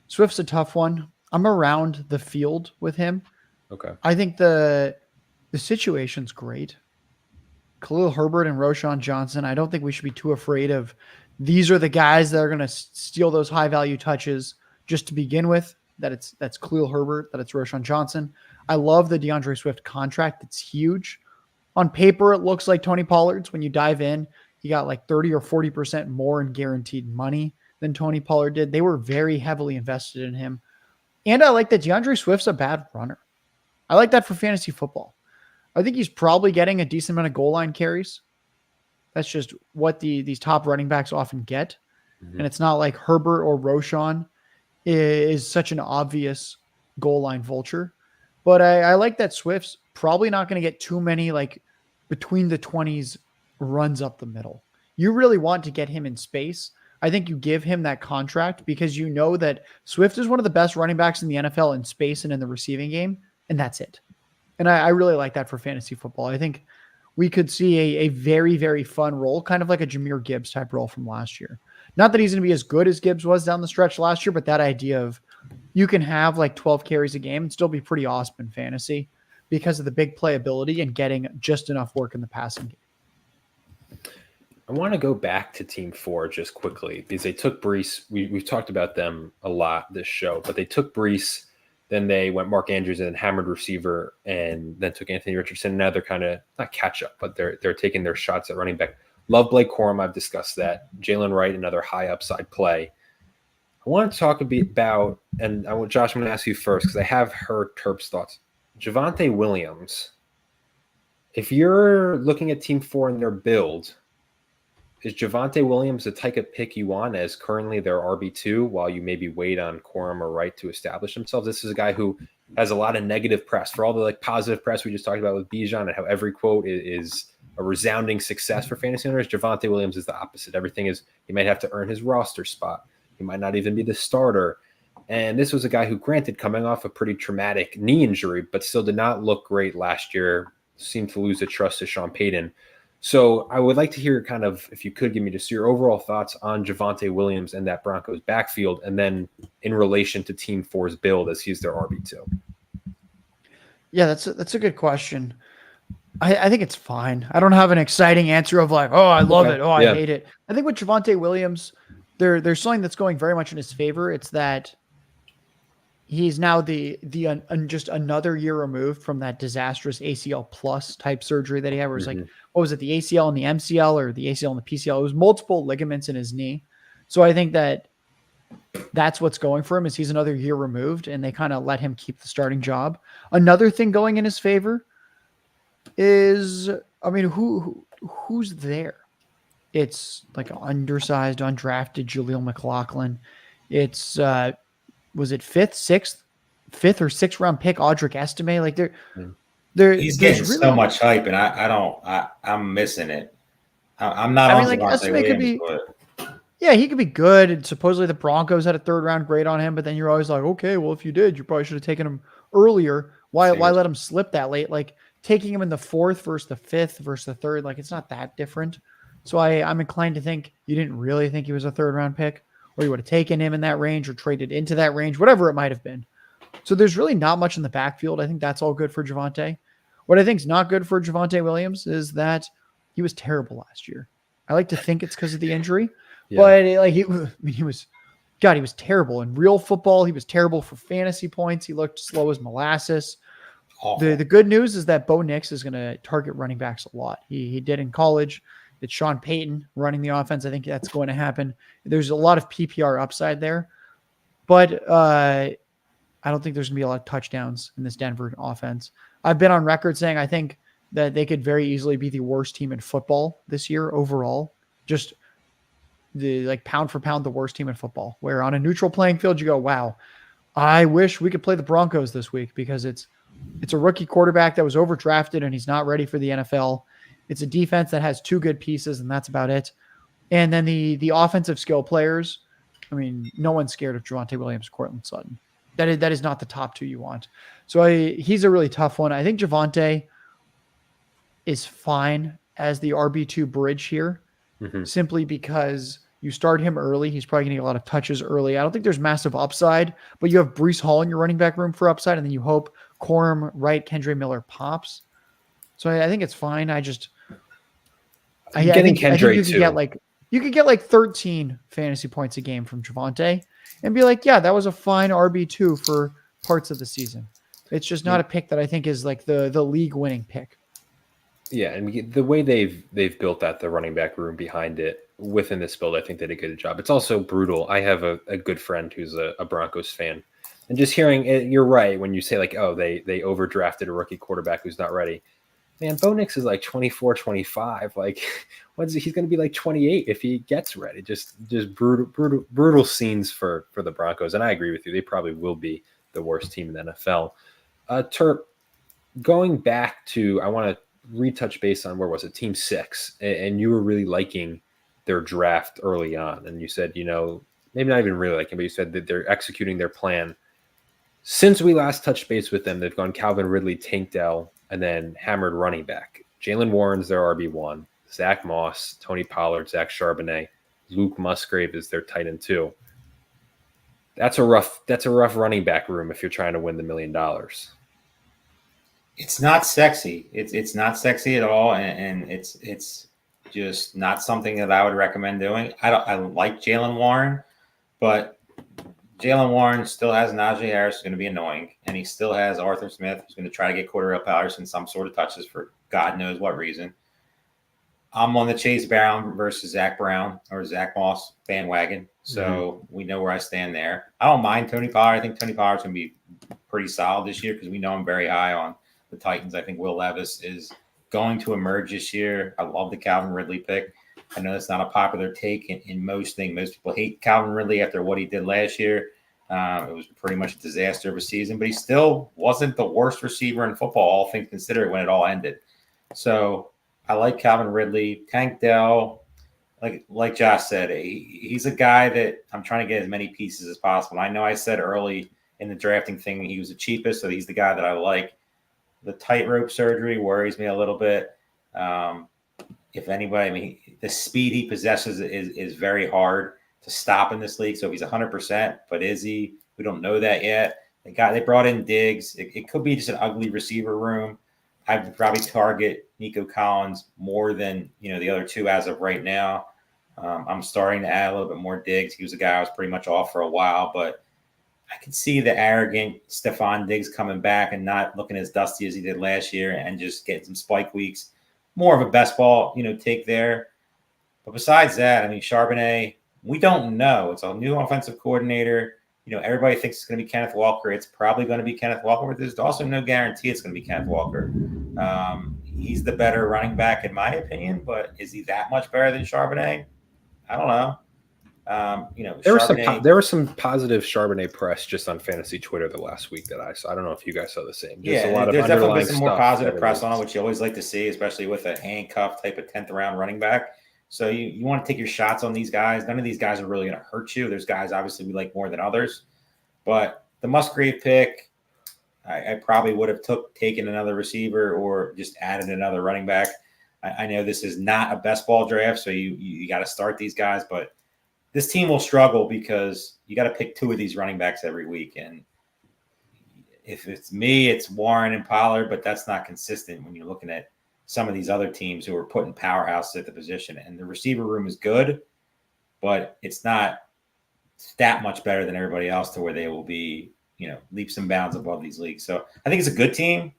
Swift's a tough one. I'm around the field with him. Okay. I think the situation's great. Khalil Herbert and Roschon Johnson. I don't think we should be too afraid of. These are the guys that are going to steal those high value touches just to begin with. That's Khalil Herbert, that it's Roschon Johnson. I love the DeAndre Swift contract. It's huge. On paper, it looks like Tony Pollard's. When you dive in, he got like 30 or 40% more in guaranteed money than Tony Pollard did. They were very heavily invested in him. And I like that DeAndre Swift's a bad runner. I like that for fantasy football. I think he's probably getting a decent amount of goal line carries. That's just what these top running backs often get. Mm-hmm. And it's not like Herbert or Roschon is such an obvious goal line vulture. But I like that Swift's probably not going to get too many like between the 20s runs up the middle. You really want to get him in space. I think you give him that contract because you know that Swift is one of the best running backs in the NFL in space and in the receiving game, and that's it. And I really like that for fantasy football. I think we could see a very, very fun role, kind of like a Jahmyr Gibbs type role from last year. Not that he's going to be as good as Gibbs was down the stretch last year, but that idea of you can have like 12 carries a game and still be pretty awesome in fantasy because of the big playability and getting just enough work in the passing game. I want to go back to Team 4 just quickly because they took Brees. We've talked about them a lot this show, but they took Brees, then they went Mark Andrews and then hammered receiver, and then took Anthony Richardson. Now they're kind of not catch up, but they're taking their shots at running back. Love Blake Corum. I've discussed that. Jalen Wright, another high upside play. I want to talk a bit about, and Josh, I'm going to ask you first because I have heard Terp's thoughts. Javonte Williams. If you're looking at Team 4 and their build, is Javonte Williams the type of pick you want as currently their RB2 while you maybe wait on Corum or Wright to establish themselves? This is a guy who has a lot of negative press. For all the like positive press we just talked about with Bijan and how every quote is a resounding success for fantasy owners, Javonte Williams is the opposite. Everything is he might have to earn his roster spot. He might not even be the starter. And this was a guy who, granted, coming off a pretty traumatic knee injury, but still did not look great last year, seemed to lose the trust to Sean Payton. So I would like to hear kind of, if you could give me just your overall thoughts on Javonte Williams and that Broncos backfield, and then in relation to Team 4's build as he's their RB2. Yeah, that's a good question. I think it's fine. I don't have an exciting answer of like, oh, I love it. Oh, I hate it. I think with Javonte Williams, there's something that's going very much in his favor. It's that he's now just another year removed from that disastrous ACL plus type surgery that he had, where it's like, what was it, the ACL and the MCL or the ACL and the PCL? It was multiple ligaments in his knee. So I think that's what's going for him is he's another year removed, and they kind of let him keep the starting job. Another thing going in his favor is, I mean, who's there? It's like an undersized, undrafted Jaleel McLaughlin. It's was it fifth or sixth round pick Audric Estime? Like he's getting really, so much hype, and I'm missing it. I'm not. I mean, like Estime could be. Yeah, he could be good. And supposedly the Broncos had a third round grade on him, but then you're always like, okay, well, if you did, you probably should have taken him earlier. Why let him slip that late? Like taking him in the fourth versus the fifth versus the third, like it's not that different. So I'm inclined to think you didn't really think he was a third round pick, or you would have taken him in that range or traded into that range, whatever it might have been. So there's really not much in the backfield. I think that's all good for Javonte. What I think is not good for Javonte Williams is that he was terrible last year. I like to think it's because of the injury. But he was terrible in real football. He was terrible for fantasy points. He looked slow as molasses. The good news is that Bo Nix is going to target running backs a lot. He did in college. It's Sean Payton running the offense. I think that's going to happen. There's a lot of PPR upside there, but I don't think there's going to be a lot of touchdowns in this Denver offense. I've been on record saying I think that they could very easily be the worst team in football this year overall. Just the like pound for pound, the worst team in football, where on a neutral playing field, you go, wow, I wish we could play the Broncos this week because it's a rookie quarterback that was overdrafted and he's not ready for the NFL. It's a defense that has two good pieces and that's about it. And then the offensive skill players, I mean, no one's scared of Javonte Williams, Courtland Sutton. That is not the top two you want. So he's a really tough one. I think Javonte is fine as the RB2 bridge here. Simply because you start him early. He's probably getting a lot of touches early. I don't think there's massive upside, but you have Breece Hall in your running back room for upside, and then you hope Corum, Wright, Kendre Miller pops. So I think it's fine. I Getting think Kendra you too. could get like 13 fantasy points a game from Javonte and be like, yeah, that was a fine RB2 for parts of the season. It's just not a pick that I think is like the league winning pick. Yeah, and the way they've built that, the running back room behind it within this build, I think they did a good job. It's also brutal. I have a good friend who's a Broncos fan, and just hearing it, you're right when you say like, oh, they overdrafted a rookie quarterback who's not ready. Man, Bo Nix is like 24, 25. Like, he's going to be like 28 if he gets ready. Just brutal scenes for the Broncos. And I agree with you. They probably will be the worst team in the NFL. Terp, going back to, I want to retouch base on, where was it, Team 6, and you were really liking their draft early on, and you said, maybe not even really liking, but you said that they're executing their plan. Since we last touched base with them, they've gone Calvin Ridley, Tank Dell, and then hammered running back. Jalen Warren's their RB1, Zach Moss, Tony Pollard, Zach Charbonnet, Luke Musgrave is their tight end 2. That's a rough running back room if you're trying to win the $1 million. It's not sexy. It's not sexy at all, and it's just not something that I would recommend doing. I like Jalen Warren, but Jalen Warren still has Najee Harris, who's going to be annoying, and he still has Arthur Smith, who's going to try to get Cordell Patterson some sort of touches for God knows what reason. I'm on the Chase Brown versus Zach Brown or Zach Moss bandwagon, so we know where I stand there. I don't mind Tony Pollard. I think Tony Pollard's going to be pretty solid this year because we know I'm very high on the Titans. I think Will Levis is going to emerge this year. I love the Calvin Ridley pick. I know that's not a popular take in most things. Most people hate Calvin Ridley after what he did last year. It was pretty much a disaster of a season, but he still wasn't the worst receiver in football, all things considered, when it all ended. So I like Calvin Ridley. Tank Dell, like Josh said, he's a guy that I'm trying to get as many pieces as possible. I know I said early in the drafting thing he was the cheapest, so he's the guy that I like. The tightrope surgery worries me a little bit. If anybody, the speed he possesses is very hard to stop in this league. So he's 100%, but is he? We don't know that yet. They brought in Diggs. It could be just an ugly receiver room. I would probably target Nico Collins more than the other two as of right now. I'm starting to add a little bit more Diggs. He was a guy I was pretty much off for a while, but I can see the arrogant Stephon Diggs coming back and not looking as dusty as he did last year and just getting some spike weeks. More of a best ball, take there. But besides that, Charbonnet, we don't know. It's a new offensive coordinator. Everybody thinks it's going to be Kenneth Walker. It's probably going to be Kenneth Walker, but there's also no guarantee it's going to be Kenneth Walker. He's the better running back, in my opinion, but is he that much better than Charbonnet? I don't know. There was some positive Charbonnet press just on fantasy Twitter the last week that I saw. I don't know if you guys saw the same. Just a lot of there's definitely been some more positive press is. on it, which you always like to see, especially with a handcuff type of 10th round running back. So you want to take your shots on these guys. None of these guys are really going to hurt you. There's guys obviously we like more than others, but the Musgrave pick, I probably would have taken another receiver or just added another running back. I know this is not a best ball draft, so you got to start these guys, but this team will struggle because you got to pick two of these running backs every week. And if it's me, it's Warren and Pollard, but that's not consistent when you're looking at some of these other teams who are putting powerhouses at the position. And the receiver room is good, but it's not that much better than everybody else to where they will be, leaps and bounds above these leagues. So I think it's a good team,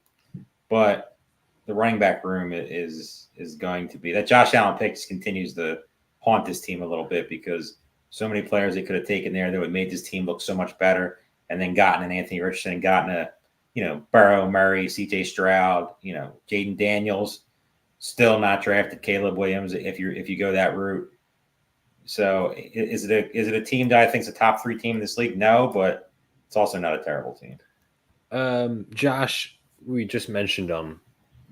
but the running back room is going to be that Josh Allen pick just continues to haunt this team a little bit because so many players they could have taken there that would have made this team look so much better, and then gotten an Anthony Richardson, gotten a Burrow, Murray, CJ Stroud, Jaden Daniels, still not drafted Caleb Williams if you go that route. So is it a team that I think is a top 3 team in this league? No, but it's also not a terrible team. Josh, we just mentioned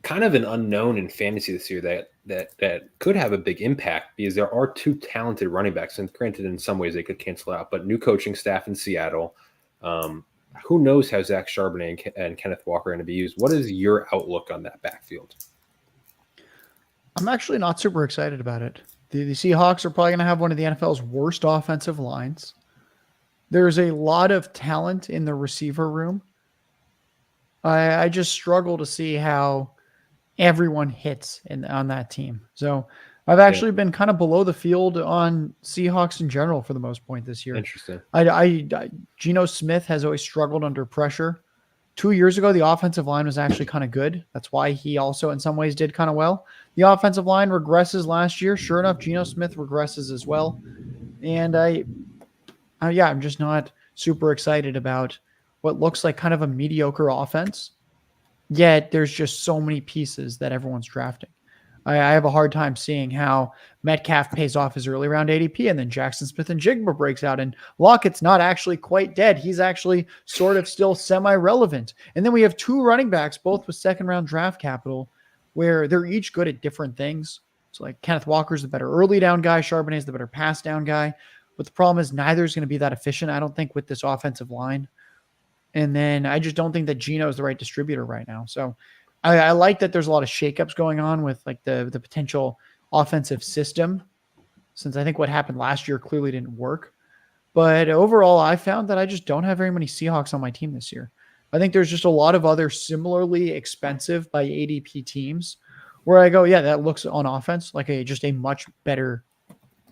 kind of an unknown in fantasy this year that could have a big impact because there are 2 talented running backs, and granted in some ways they could cancel out, but new coaching staff in Seattle. Who knows how Zach Charbonnet and Kenneth Walker are going to be used? What is your outlook on that backfield? I'm actually not super excited about it. The Seahawks are probably going to have one of the NFL's worst offensive lines. There's a lot of talent in the receiver room. I just struggle to see how everyone hits on that team. So I've actually been kind of below the field on Seahawks in general for the most part this year. Interesting. Geno Smith has always struggled under pressure. 2 years ago, the offensive line was actually kind of good. That's why he also, in some ways, did kind of well. The offensive line regresses last year. Sure enough, Geno Smith regresses as well. And I'm just not super excited about what looks like kind of a mediocre offense. Yet there's just so many pieces that everyone's drafting. I have a hard time seeing how Metcalf pays off his early round ADP and then Jackson Smith and Jigba breaks out and Lockett's not actually quite dead. He's actually sort of still semi-relevant. And then we have 2 running backs, both with second round draft capital, where they're each good at different things. So like Kenneth Walker's the better early down guy. Charbonnet's the better pass down guy. But the problem is neither is going to be that efficient, I don't think, with this offensive line. And then I just don't think that Geno is the right distributor right now. So I like that there's a lot of shakeups going on with like the potential offensive system, since I think what happened last year clearly didn't work. But overall, I found that I just don't have very many Seahawks on my team this year. I think there's just a lot of other similarly expensive by ADP teams where I go, yeah, that looks on offense like just a much better,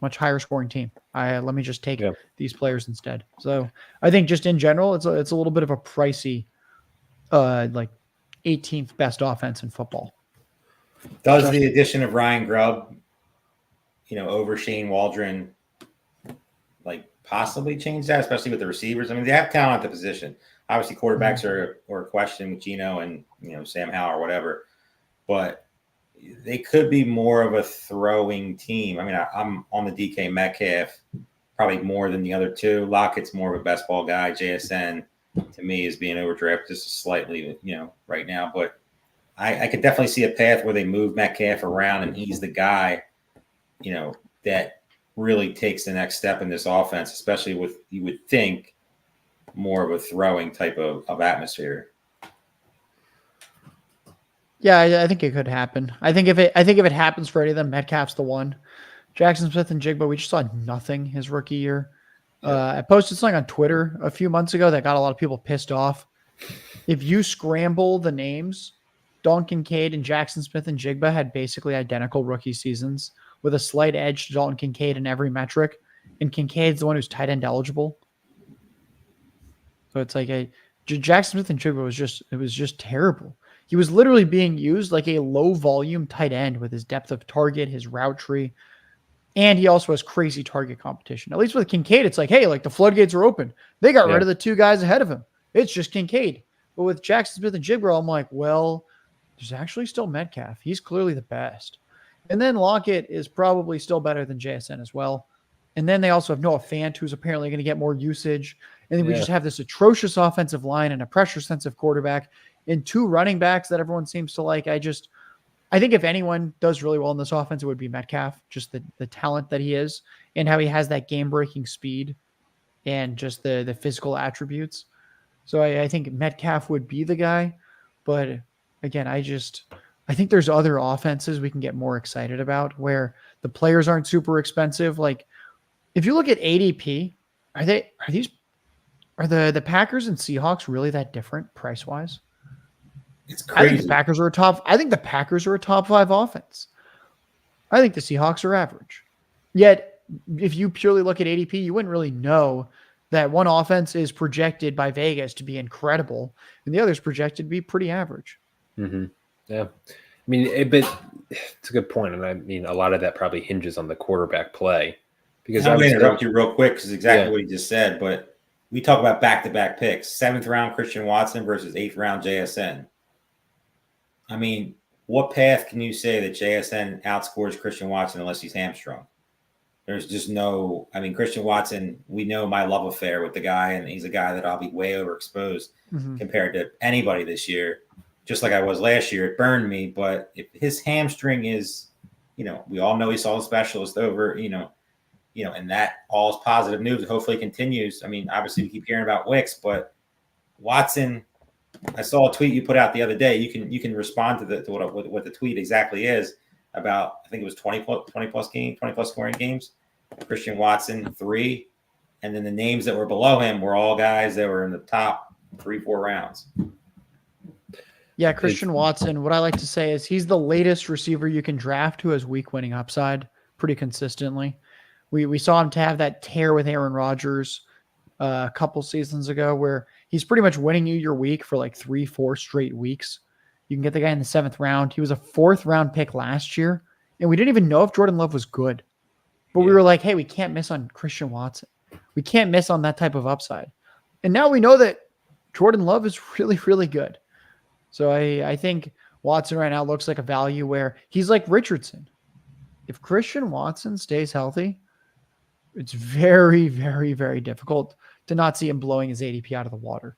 much higher scoring team. Let me just take these players instead. So I think just in general, it's a little bit of a pricey, like 18th best offense in football. Does the addition of Ryan Grubb, over Shane Waldron, like possibly change that, especially with the receivers? I mean, they have talent at the position. Obviously, quarterbacks are a question with Geno and Sam Howell or whatever, but they could be more of a throwing team. I mean, I'm on the DK Metcalf probably more than the other two. Lockett's more of a best ball guy. JSN to me is being overdrafted just slightly, right now. But I could definitely see a path where they move Metcalf around and he's the guy, that really takes the next step in this offense, especially with, you would think, more of a throwing type of atmosphere. Yeah, I think it could happen. I think if it happens for any of them, Metcalf's the one. Jackson Smith and Jigba, we just saw nothing his rookie year. I posted something on Twitter a few months ago that got a lot of people pissed off. If you scramble the names, Dalton Kincaid and Jackson Smith and Jigba had basically identical rookie seasons with a slight edge to Dalton Kincaid in every metric. And Kincaid's the one who's tight end eligible. So it's like Jackson Smith and Jigba was just terrible. He was literally being used like a low volume tight end with his depth of target, his route tree. And he also has crazy target competition. At least with Kincaid, it's like, hey, like the floodgates are open. They got rid of the 2 guys ahead of him. It's just Kincaid. But with Jackson Smith and Jigba, I'm like, well, there's actually still Metcalf. He's clearly the best. And then Lockett is probably still better than JSN as well. And then they also have Noah Fant, who's apparently going to get more usage. And then we just have this atrocious offensive line and a pressure-sensitive quarterback and 2 running backs that everyone seems to like. I think if anyone does really well in this offense, it would be Metcalf, just the talent that he is and how he has that game-breaking speed and just the physical attributes. So I think Metcalf would be the guy. But again, I think there's other offenses we can get more excited about where the players aren't super expensive. Like if you look at ADP, are the Packers and Seahawks really that different price-wise? It's crazy. I think the Packers are a top 5 offense. I think the Seahawks are average. Yet, if you purely look at ADP, you wouldn't really know that one offense is projected by Vegas to be incredible and the other is projected to be pretty average. Mm-hmm. Yeah. I mean, but it's a good point. And I mean, a lot of that probably hinges on the quarterback play. Because I'm going to interrupt you real quick because exactly what he just said. But we talk about back-to-back picks. 7th round Christian Watson versus 8th round JSN. I mean, what path can you say that JSN outscores Christian Watson unless he's hamstrung? There's just no – I mean, Christian Watson, we know my love affair with the guy, and he's a guy that I'll be way overexposed compared to anybody this year, just like I was last year. It burned me. But if his hamstring is – we all know he saw a specialist over, and that all is positive news. Hopefully it continues. I mean, obviously we keep hearing about Wicks, but Watson – I saw a tweet you put out the other day. You can respond to what the tweet exactly is about. I think it was 20 plus scoring games. Christian Watson 3, and then the names that were below him were all guys that were in the top 3-4 rounds. Yeah, Christian Watson, what I like to say is he's the latest receiver you can draft who has week winning upside pretty consistently. We saw him to have that tear with Aaron Rodgers a couple seasons ago where he's pretty much winning you your week for like 3-4 straight weeks. You can get the guy in the 7th round. He was a 4th round pick last year, and we didn't even know if Jordan Love was good. But we were like, hey, we can't miss on Christian Watson. We can't miss on that type of upside. And now we know that Jordan Love is really, really good. So I think Watson right now looks like a value where he's like Richardson. If Christian Watson stays healthy, it's very, very, very difficult to not see him blowing his ADP out of the water.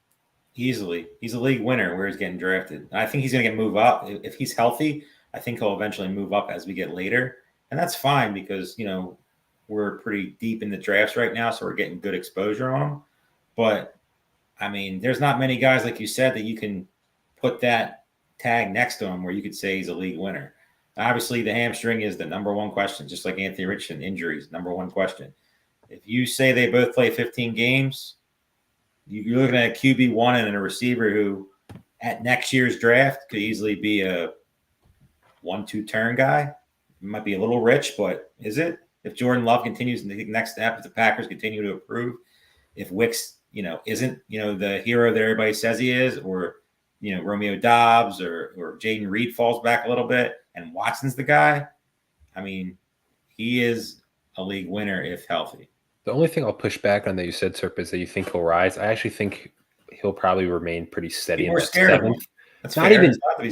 Easily. He's a league winner where he's getting drafted. I think he's going to move up. If he's healthy, I think he'll eventually move up as we get later. And that's fine because, we're pretty deep in the drafts right now, so we're getting good exposure on him. But, I mean, there's not many guys, like you said, that you can put that tag next to him where you could say he's a league winner. Obviously, the hamstring is the number one question, just like Anthony Richardson, injuries, number one question. If you say they both play 15 games, you're looking at a QB1 and a receiver who at next year's draft could easily be a 1-2 turn guy. It might be a little rich, but is it? If Jordan Love continues in the next step, if the Packers continue to improve, if Wicks, isn't, the hero that everybody says he is, or, Romeo Dobbs or Jaden Reed falls back a little bit and Watson's the guy, I mean, he is a league winner if healthy. The only thing I'll push back on that you said, Serp, is that you think he'll rise. I actually think he'll probably remain pretty steady in that 7th. That's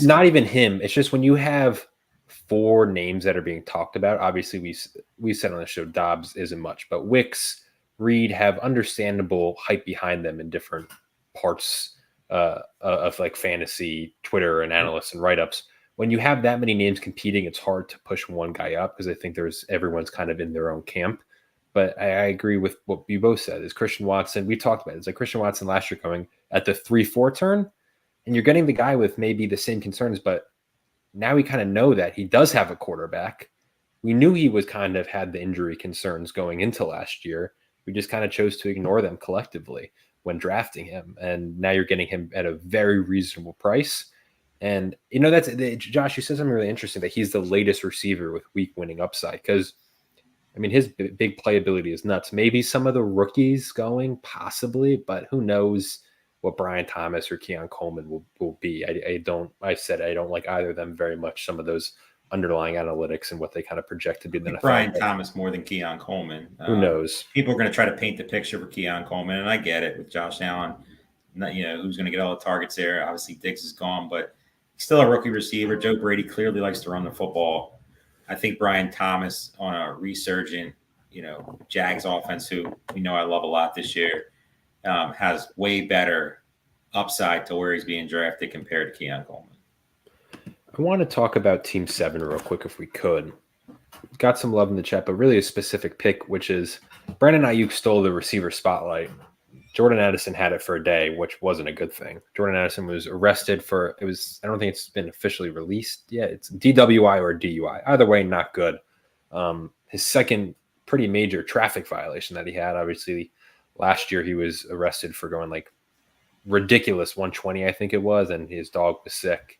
not even him. It's just when you have 4 names that are being talked about, obviously we said on the show Dobbs isn't much, but Wicks, Reed have understandable hype behind them in different parts of like fantasy Twitter and analysts and write-ups. When you have that many names competing, it's hard to push one guy up because I think everyone's kind of in their own camp. But I agree with what you both said. Is Christian Watson, we talked about it. It's like Christian Watson last year coming at the 3-4 turn, and you're getting the guy with maybe the same concerns, but now we kind of know that he does have a quarterback. We knew he was kind of had the injury concerns going into last year. We just kind of chose to ignore them collectively when drafting him. And now you're getting him at a very reasonable price. And, Josh, you said something really interesting, that he's the latest receiver with week winning upside. Because, I mean, his big playability is nuts. Maybe some of the rookies going, possibly, but who knows what Brian Thomas or Keon Coleman will be. I said I don't like either of them very much, some of those underlying analytics and what they kind of project to be the NFL. Brian Thomas more than Keon Coleman. Who knows? People are going to try to paint the picture for Keon Coleman, and I get it with Josh Allen. Who's going to get all the targets there. Obviously, Diggs is gone, but he's still a rookie receiver. Joe Brady clearly likes to run the football. I think Brian Thomas on a resurgent, Jags offense, who we know I love a lot this year, has way better upside to where he's being drafted compared to Keon Coleman. I want to talk about Team 7 real quick if we could. Got some love in the chat, but really a specific pick, which is Brandon Aiyuk stole the receiver spotlight. Jordan Addison had it for a day, which wasn't a good thing. Jordan Addison was arrested I don't think it's been officially released yet. It's DWI or DUI. Either way, not good. His second pretty major traffic violation that he had. Obviously, last year he was arrested for going like ridiculous 120, I think it was, and his dog was sick.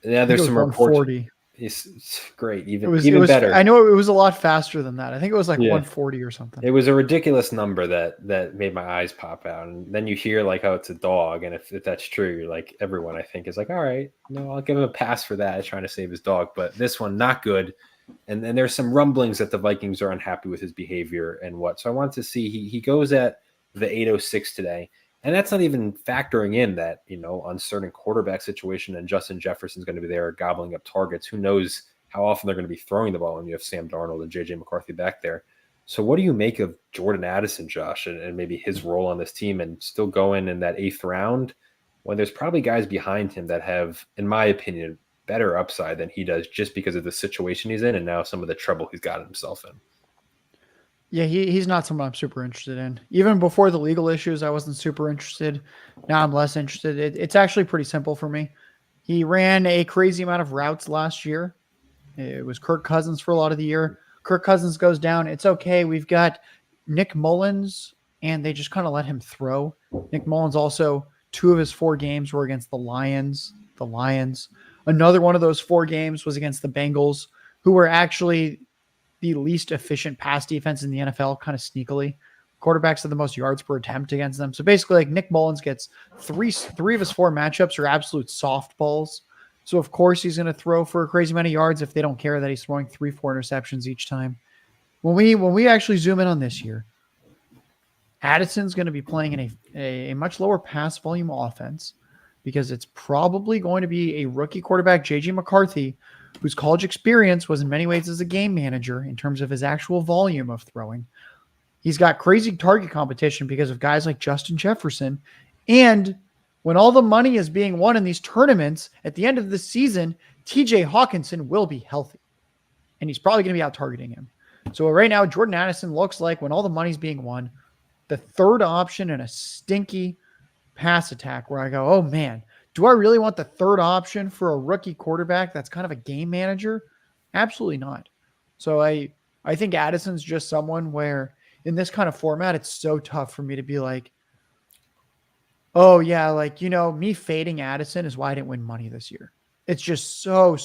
There's some reports. It's great, even better. I know it was a lot faster than that. I think it was like 140 or something. It was a ridiculous number that made my eyes pop out. And then you hear like, oh, it's a dog, and if that's true, you're like, everyone I think is like, all right, I'll give him a pass for that. Trying to save his dog, but this one not good. And there's some rumblings that the Vikings are unhappy with his behavior and what. So I wanted to see he goes at the 806 today. And that's not even factoring in that, uncertain quarterback situation and Justin Jefferson's going to be there gobbling up targets. Who knows how often they're going to be throwing the ball when you have Sam Darnold and J.J. McCarthy back there. So what do you make of Jordan Addison, Josh, and maybe his role on this team and still going in that 8th round when there's probably guys behind him that have, in my opinion, better upside than he does just because of the situation he's in and now some of the trouble he's got himself in? Yeah, he's not someone I'm super interested in. Even before the legal issues, I wasn't super interested. Now I'm less interested. It's actually pretty simple for me. He ran a crazy amount of routes last year. It was Kirk Cousins for a lot of the year. Kirk Cousins goes down. It's okay. We've got Nick Mullins, and they just kind of let him throw. Nick Mullins also 2 of his 4 games were against the Lions. Another one of those 4 games was against the Bengals, who were actually the least efficient pass defense in the NFL, kind of sneakily. Quarterbacks have the most yards per attempt against them. So basically, like, Nick Mullins gets three of his 4 matchups are absolute softballs. So of course he's going to throw for a crazy amount of yards if they don't care that he's throwing 3-4 interceptions each time. When we actually zoom in on this year, Addison's going to be playing in a much lower pass volume offense because it's probably going to be a rookie quarterback, J.J. McCarthy, whose college experience was in many ways as a game manager in terms of his actual volume of throwing. He's got crazy target competition because of guys like Justin Jefferson. And when all the money is being won in these tournaments at the end of the season, TJ Hawkinson will be healthy. And he's probably going to be out targeting him. So right now, Jordan Addison looks like, when all the money's being won, the third option in a stinky pass attack where I go, oh man, do I really want the third option for a rookie quarterback that's kind of a game manager? Absolutely not. So I think Addison's just someone where in this kind of format, it's so tough for me to be like, oh yeah, like, me fading Addison is why I didn't win money this year. It's just so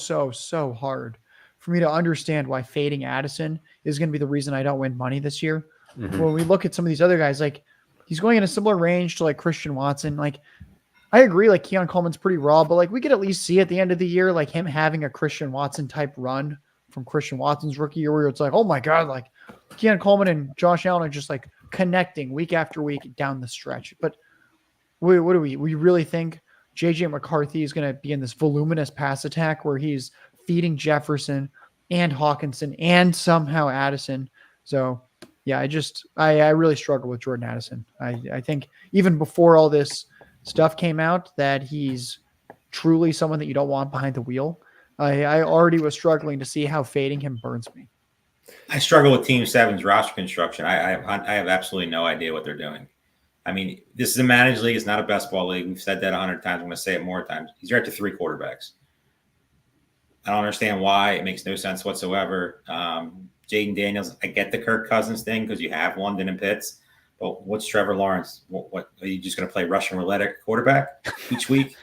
hard for me to understand why fading Addison is going to be the reason I don't win money this year. Mm-hmm. When we look at some of these other guys, like, he's going in a similar range to like Christian Watson. Like, I agree, like, Keon Coleman's pretty raw, but like, we could at least see at the end of the year, like, him having a Christian Watson type run from Christian Watson's rookie year where it's like, oh my God, like, Keon Coleman and Josh Allen are just like connecting week after week down the stretch. But what do we really think JJ McCarthy is going to be in this voluminous pass attack where he's feeding Jefferson and Hawkinson and somehow Addison? So yeah, I really struggle with Jordan Addison. I think even before all this stuff came out that he's truly someone that you don't want behind the wheel. I already was struggling to see how fading him burns me. I struggle with Team 7's roster construction. I have absolutely no idea what they're doing. I mean, this is a managed league. It's not a best ball league. We've said that 100 times. I'm going to say it more times. He's right to 3 quarterbacks. I don't understand why. It makes no sense whatsoever. Jaden Daniels, I get the Kirk Cousins thing because you have London and Pitts. But what's Trevor Lawrence? What are you just going to play Russian roulette at quarterback each week?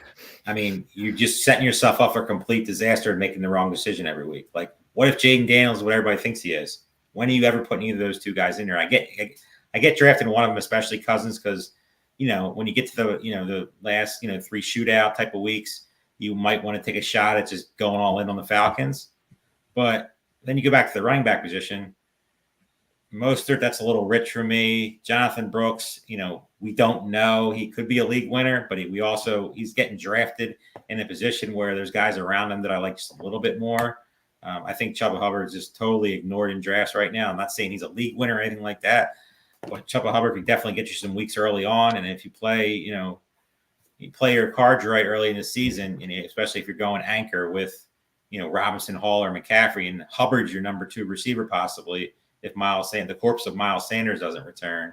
I mean, you're just setting yourself up for complete disaster and making the wrong decision every week. Like, what if Jaden Daniels is what everybody thinks he is? When are you ever putting either of those 2 guys in there? I get drafted in one of them, especially Cousins, because, when you get to the last, 3 shootout type of weeks, you might want to take a shot at just going all in on the Falcons. But then you go back to the running back position. Mostert, that's a little rich for me. Jonathan Brooks, we don't know. He could be a league winner, but he's getting drafted in a position where there's guys around him that I like just a little bit more. I think Chuba Hubbard is just totally ignored in drafts right now. I'm not saying he's a league winner or anything like that, but Chuba Hubbard could definitely get you some weeks early on. And if you play, you play your cards right early in the season, and especially if you're going anchor with, Robinson, Hall, or McCaffrey, and Hubbard's your number 2 receiver possibly if the corpse of Miles Sanders doesn't return.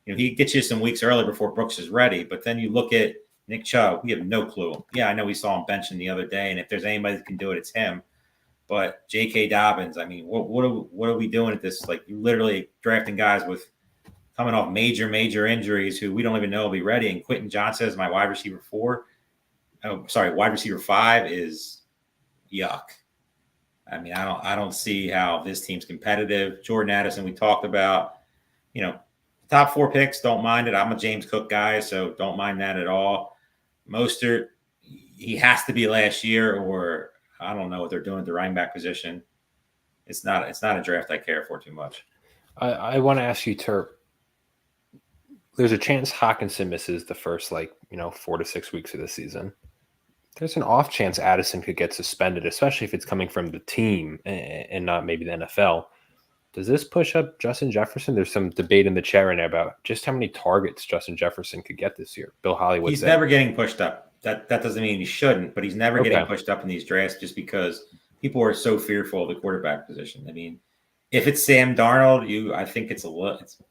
He gets you some weeks early before Brooks is ready. But then you look at Nick Chubb, we have no clue. Yeah, I know we saw him benching the other day, and if there's anybody that can do it, it's him. But J.K. Dobbins, I mean, what are we doing at this? Like, you're literally drafting guys with coming off major injuries who we don't even know will be ready. And Quentin Johnson is my wide receiver 4. Wide receiver 5 is yuck. I mean, I don't see how this team's competitive. Jordan Addison, we talked about, top 4 picks, don't mind it. I'm a James Cook guy, so don't mind that at all. Mostert, he has to be last year, or I don't know what they're doing at the running back position. It's not a draft I care for too much. I want to ask you, Terp. There's a chance Hawkinson misses the first 4 to 6 weeks of the season. There's an off chance Addison could get suspended, especially if it's coming from the team and not maybe the NFL. Does this push up Justin Jefferson? There's some debate in the chat right now about just how many targets Justin Jefferson could get this year. Bill Hollywood He's never getting pushed up. That doesn't mean he shouldn't, but he's never getting pushed up in these drafts just because people are so fearful of the quarterback position. I mean, if it's Sam Darnold, I think it's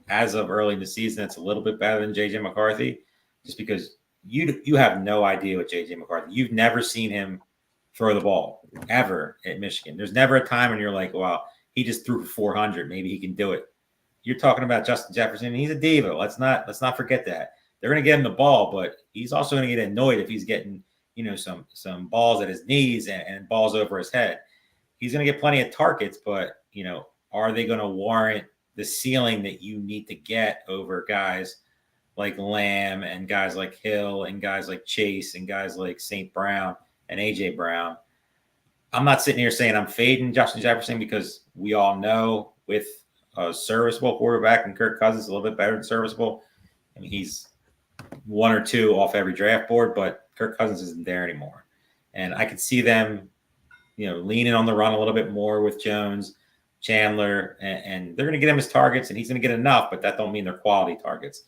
as of early in the season, it's a little bit better than JJ McCarthy, just because you have no idea what JJ McCarthy. You've never seen him throw the ball ever at Michigan. There's never a time when you're like, wow, he just threw for 400. Maybe he can do it. You're talking about Justin Jefferson. He's a diva. Let's not forget that. they're going to get him the ball, but he's also going to get annoyed if he's getting, some balls at his knees and balls over his head. He's going to get plenty of targets, but, are they going to warrant the ceiling that you need to get over guys like Lamb and guys like Hill and guys like Chase and guys like St. Brown and AJ Brown? I'm not sitting here saying I'm fading Justin Jefferson, because we all know with a serviceable quarterback and Kirk Cousins a little bit better than serviceable. I mean, he's 1 or 2 off every draft board, but Kirk Cousins isn't there anymore. And I could see them, leaning on the run a little bit more with Jones, Chandler, and they're going to get him his targets, and he's going to get enough, but that don't mean they're quality targets.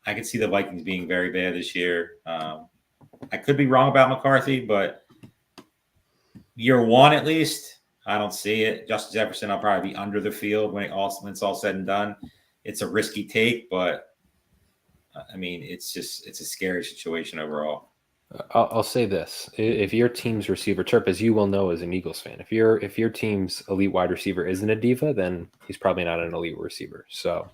I could see the Vikings being very bad this year. I could be wrong about McCarthy, but year 1 at least, I don't see it. Justin Jefferson, I'll probably be under the field when it's all said and done. It's a risky take, but I mean, it's a scary situation overall. I'll say this: if your team's receiver, Terp, as you will know as an Eagles fan, if your team's elite wide receiver isn't a diva, then he's probably not an elite receiver. So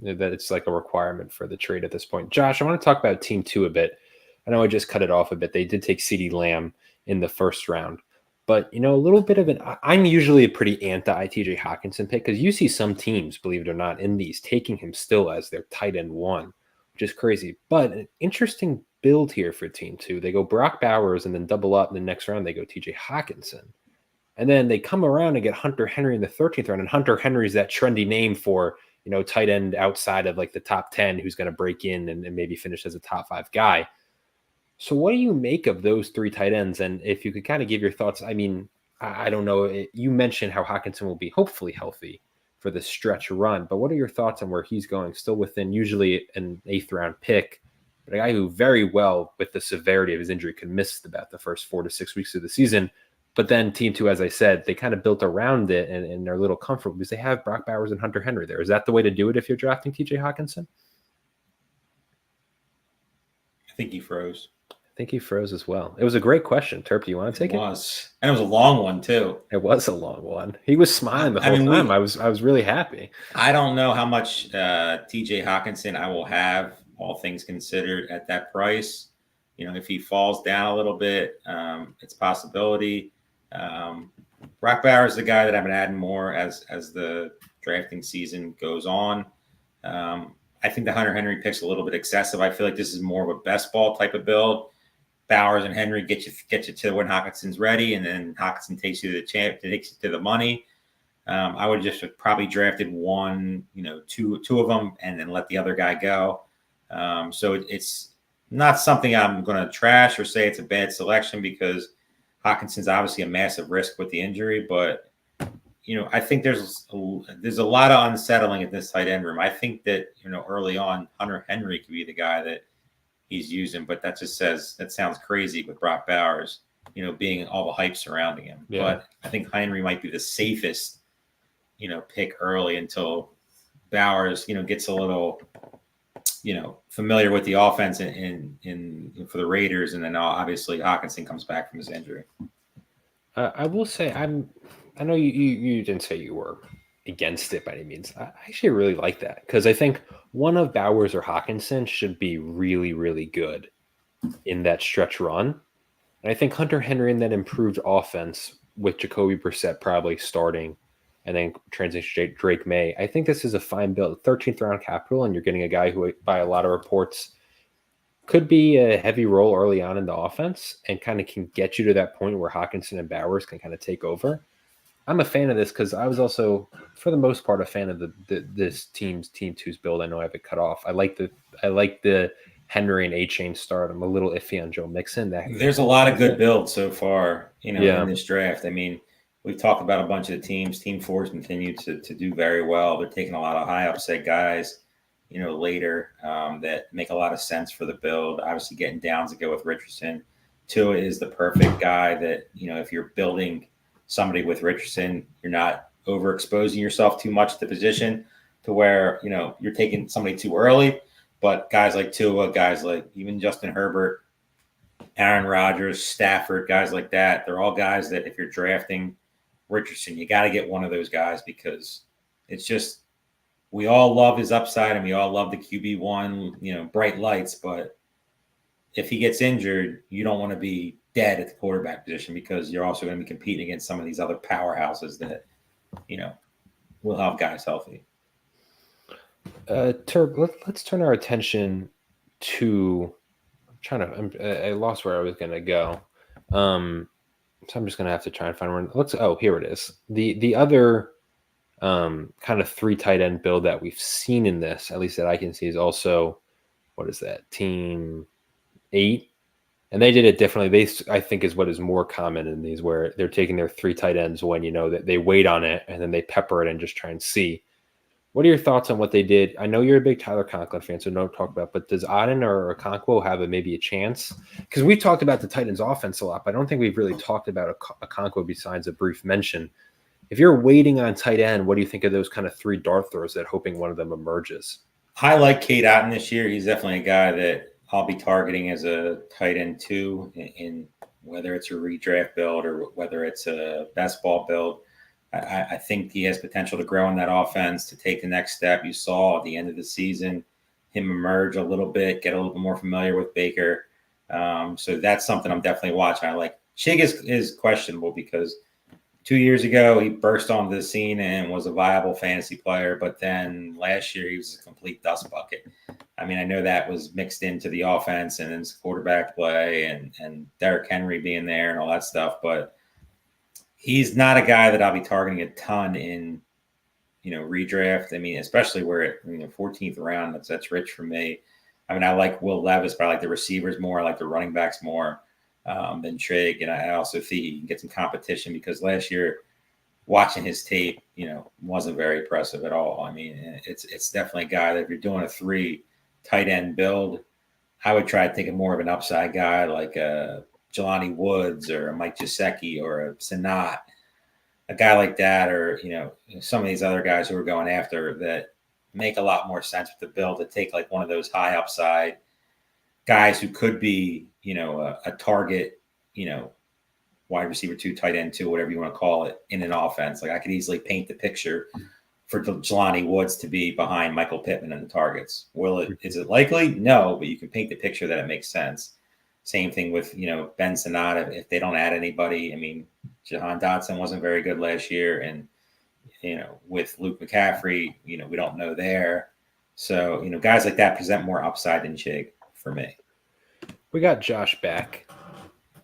that it's like a requirement for the trade at this point. Josh, I want to talk about Team 2 a bit. I know I just cut it off a bit. They did take CeeDee Lamb in the first round. But, a little bit of I'm usually a pretty anti-TJ Hawkinson pick, because you see some teams, believe it or not, in these taking him still as their tight end 1, which is crazy. But an interesting build here for Team 2. They go Brock Bowers and then double up in the next round. They go TJ Hawkinson. And then they come around and get Hunter Henry in the 13th round. And Hunter Henry is that trendy name for, tight end outside of like the top 10 who's going to break in and maybe finish as a top 5 guy. So what do you make of those 3 tight ends? And if you could kind of give your thoughts, I mean, I don't know. You mentioned how Hawkinson will be hopefully healthy for the stretch run, but what are your thoughts on where he's going? Still within usually an 8th round pick, but a guy who very well, with the severity of his injury, could miss about the first 4 to 6 weeks of the season. But then Team 2, as I said, they kind of built around it and they're a little comfortable because they have Brock Bowers and Hunter Henry there. Is that the way to do it if you're drafting TJ Hawkinson? I think he froze. I think he froze as well. It was a great question. Terp, do you want to take it? It was. And it was a long one, too. It was a long one. He was smiling the whole time. I was really happy. I don't know how much TJ Hawkinson I will have, all things considered, at that price. If he falls down a little bit, it's a possibility. Brock Bowers is the guy that I've been adding more as the drafting season goes on. I think the Hunter Henry pick's a little bit excessive. I feel like this is more of a best ball type of build. Bowers and Henry get you to when Hawkinson's ready, and then Hawkinson takes you to the money. I would just have probably drafted one, two of them, and then let the other guy go. So it's not something I'm going to trash or say it's a bad selection, because Hawkinson's obviously a massive risk with the injury. But I think there's a lot of unsettling at this tight end room. I think that early on, Hunter Henry could be the guy that he's using, but that sounds crazy with Brock Bowers, being all the hype surrounding him. Yeah. But I think Henry might be the safest, pick early until Bowers, gets a little, familiar with the offense in for the Raiders, and then obviously Hawkinson comes back from his injury. I will say I know you didn't say you were against it by any means. I actually really like that, because I think one of Bowers or Hawkinson should be really, really good in that stretch run. And I think Hunter Henry in that improved offense with Jacoby Brissett probably starting and then transition Drake May, I think this is a fine build. 13th round capital, and you're getting a guy who, by a lot of reports, could be a heavy role early on in the offense and kind of can get you to that point where Hawkinson and Bowers can kind of take over. I'm a fan of this because I was also, for the most part, a fan of this Team 2's build. I know I have it cut off. I like the Henry and A-Chain start. I'm a little iffy on Joe Mixon. There's a lot of good builds so far, in this draft. I mean, we've talked about a bunch of the teams. Team 4's continued to do very well. They're taking a lot of high upside guys, later that make a lot of sense for the build. Obviously, getting Downs to go with Richardson. Tua is the perfect guy that, if you're building somebody with Richardson, you're not overexposing yourself too much to the position to where, you're taking somebody too early. But guys like Tua, guys like even Justin Herbert, Aaron Rodgers, Stafford, guys like that, they're all guys that if you're drafting Richardson, you got to get one of those guys, because it's just we all love his upside and we all love the QB1, bright lights. But if he gets injured, you don't want to be dead at the quarterback position because you're also going to be competing against some of these other powerhouses that, will have guys healthy. Turb, let's turn our attention to. I lost where I was going to go. So I'm just going to have to try and find one. Here it is. The other kind of 3 tight end build that we've seen in this, at least that I can see, is also, what is that, team 8? And they did it differently. I think, is what is more common in these, where they're taking their 3 tight ends when that they wait on it and then they pepper it and just try and see. What are your thoughts on what they did? I know you're a big Tyler Conklin fan, so don't talk about. But does Addison or Okonkwo have maybe a chance? Because we've talked about the Titans' offense a lot, but I don't think we've really talked about Okonkwo besides a brief mention. If you're waiting on tight end, what do you think of those kind of 3 dart throws that hoping one of them emerges? I like Cade Otton this year. He's definitely a guy that I'll be targeting as a tight end 2 in whether it's a redraft build or whether it's a best ball build. I think he has potential to grow in that offense, to take the next step. You saw at the end of the season him emerge a little bit, get a little bit more familiar with Baker. So that's something I'm definitely watching. I like Chig is questionable because 2 years ago he burst onto the scene and was a viable fantasy player, but then last year he was a complete dust bucket. I mean, I know that was mixed into the offense and his quarterback play and Derrick Henry being there and all that stuff, but he's not a guy that I'll be targeting a ton in, redraft. I mean, especially where 14th round, that's rich for me. I mean, I like Will Levis, but I like the receivers more. I like the running backs more than Trigg. And I also think he can get some competition because last year, watching his tape, wasn't very impressive at all. I mean, it's definitely a guy that if you're doing a 3 tight end build, I would try to think of more of an upside guy like Jelani Woods or a Mike Gesicki or a Sanat, a guy like that, or some of these other guys who are going after that make a lot more sense with the build to take like one of those high upside guys who could be a target wide receiver 2, tight end 2, whatever you want to call it, in an offense. Like I could easily paint the picture for Jelani Woods to be behind Michael Pittman in the targets. Is it likely? No, but you can paint the picture that it makes sense. Same thing with, Ben Sinnott. If they don't add anybody, I mean, Jahan Dotson wasn't very good last year. And, with Luke McCaffrey, we don't know there. So, guys like that present more upside than Chig for me. We got Josh back.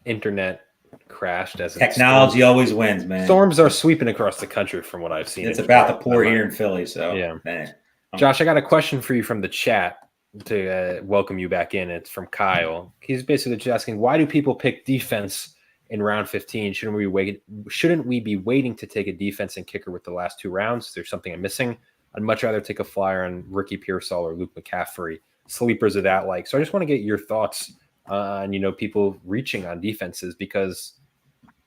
Internet crashed as technology always wins, man. Storms are sweeping across the country from what I've seen. It's about to pour here in Philly. So, yeah. Man. Josh, I got a question for you from the chat to welcome you back in. It's from Kyle. He's basically just asking, why do people pick defense in round 15? Shouldn't we be waiting to take a defense and kicker with the last 2 rounds? Is there something I'm missing? I'd much rather take a flyer on Ricky Pearsall or Luke McCaffrey, sleepers of that like. So I just want to get your thoughts on people reaching on defenses, because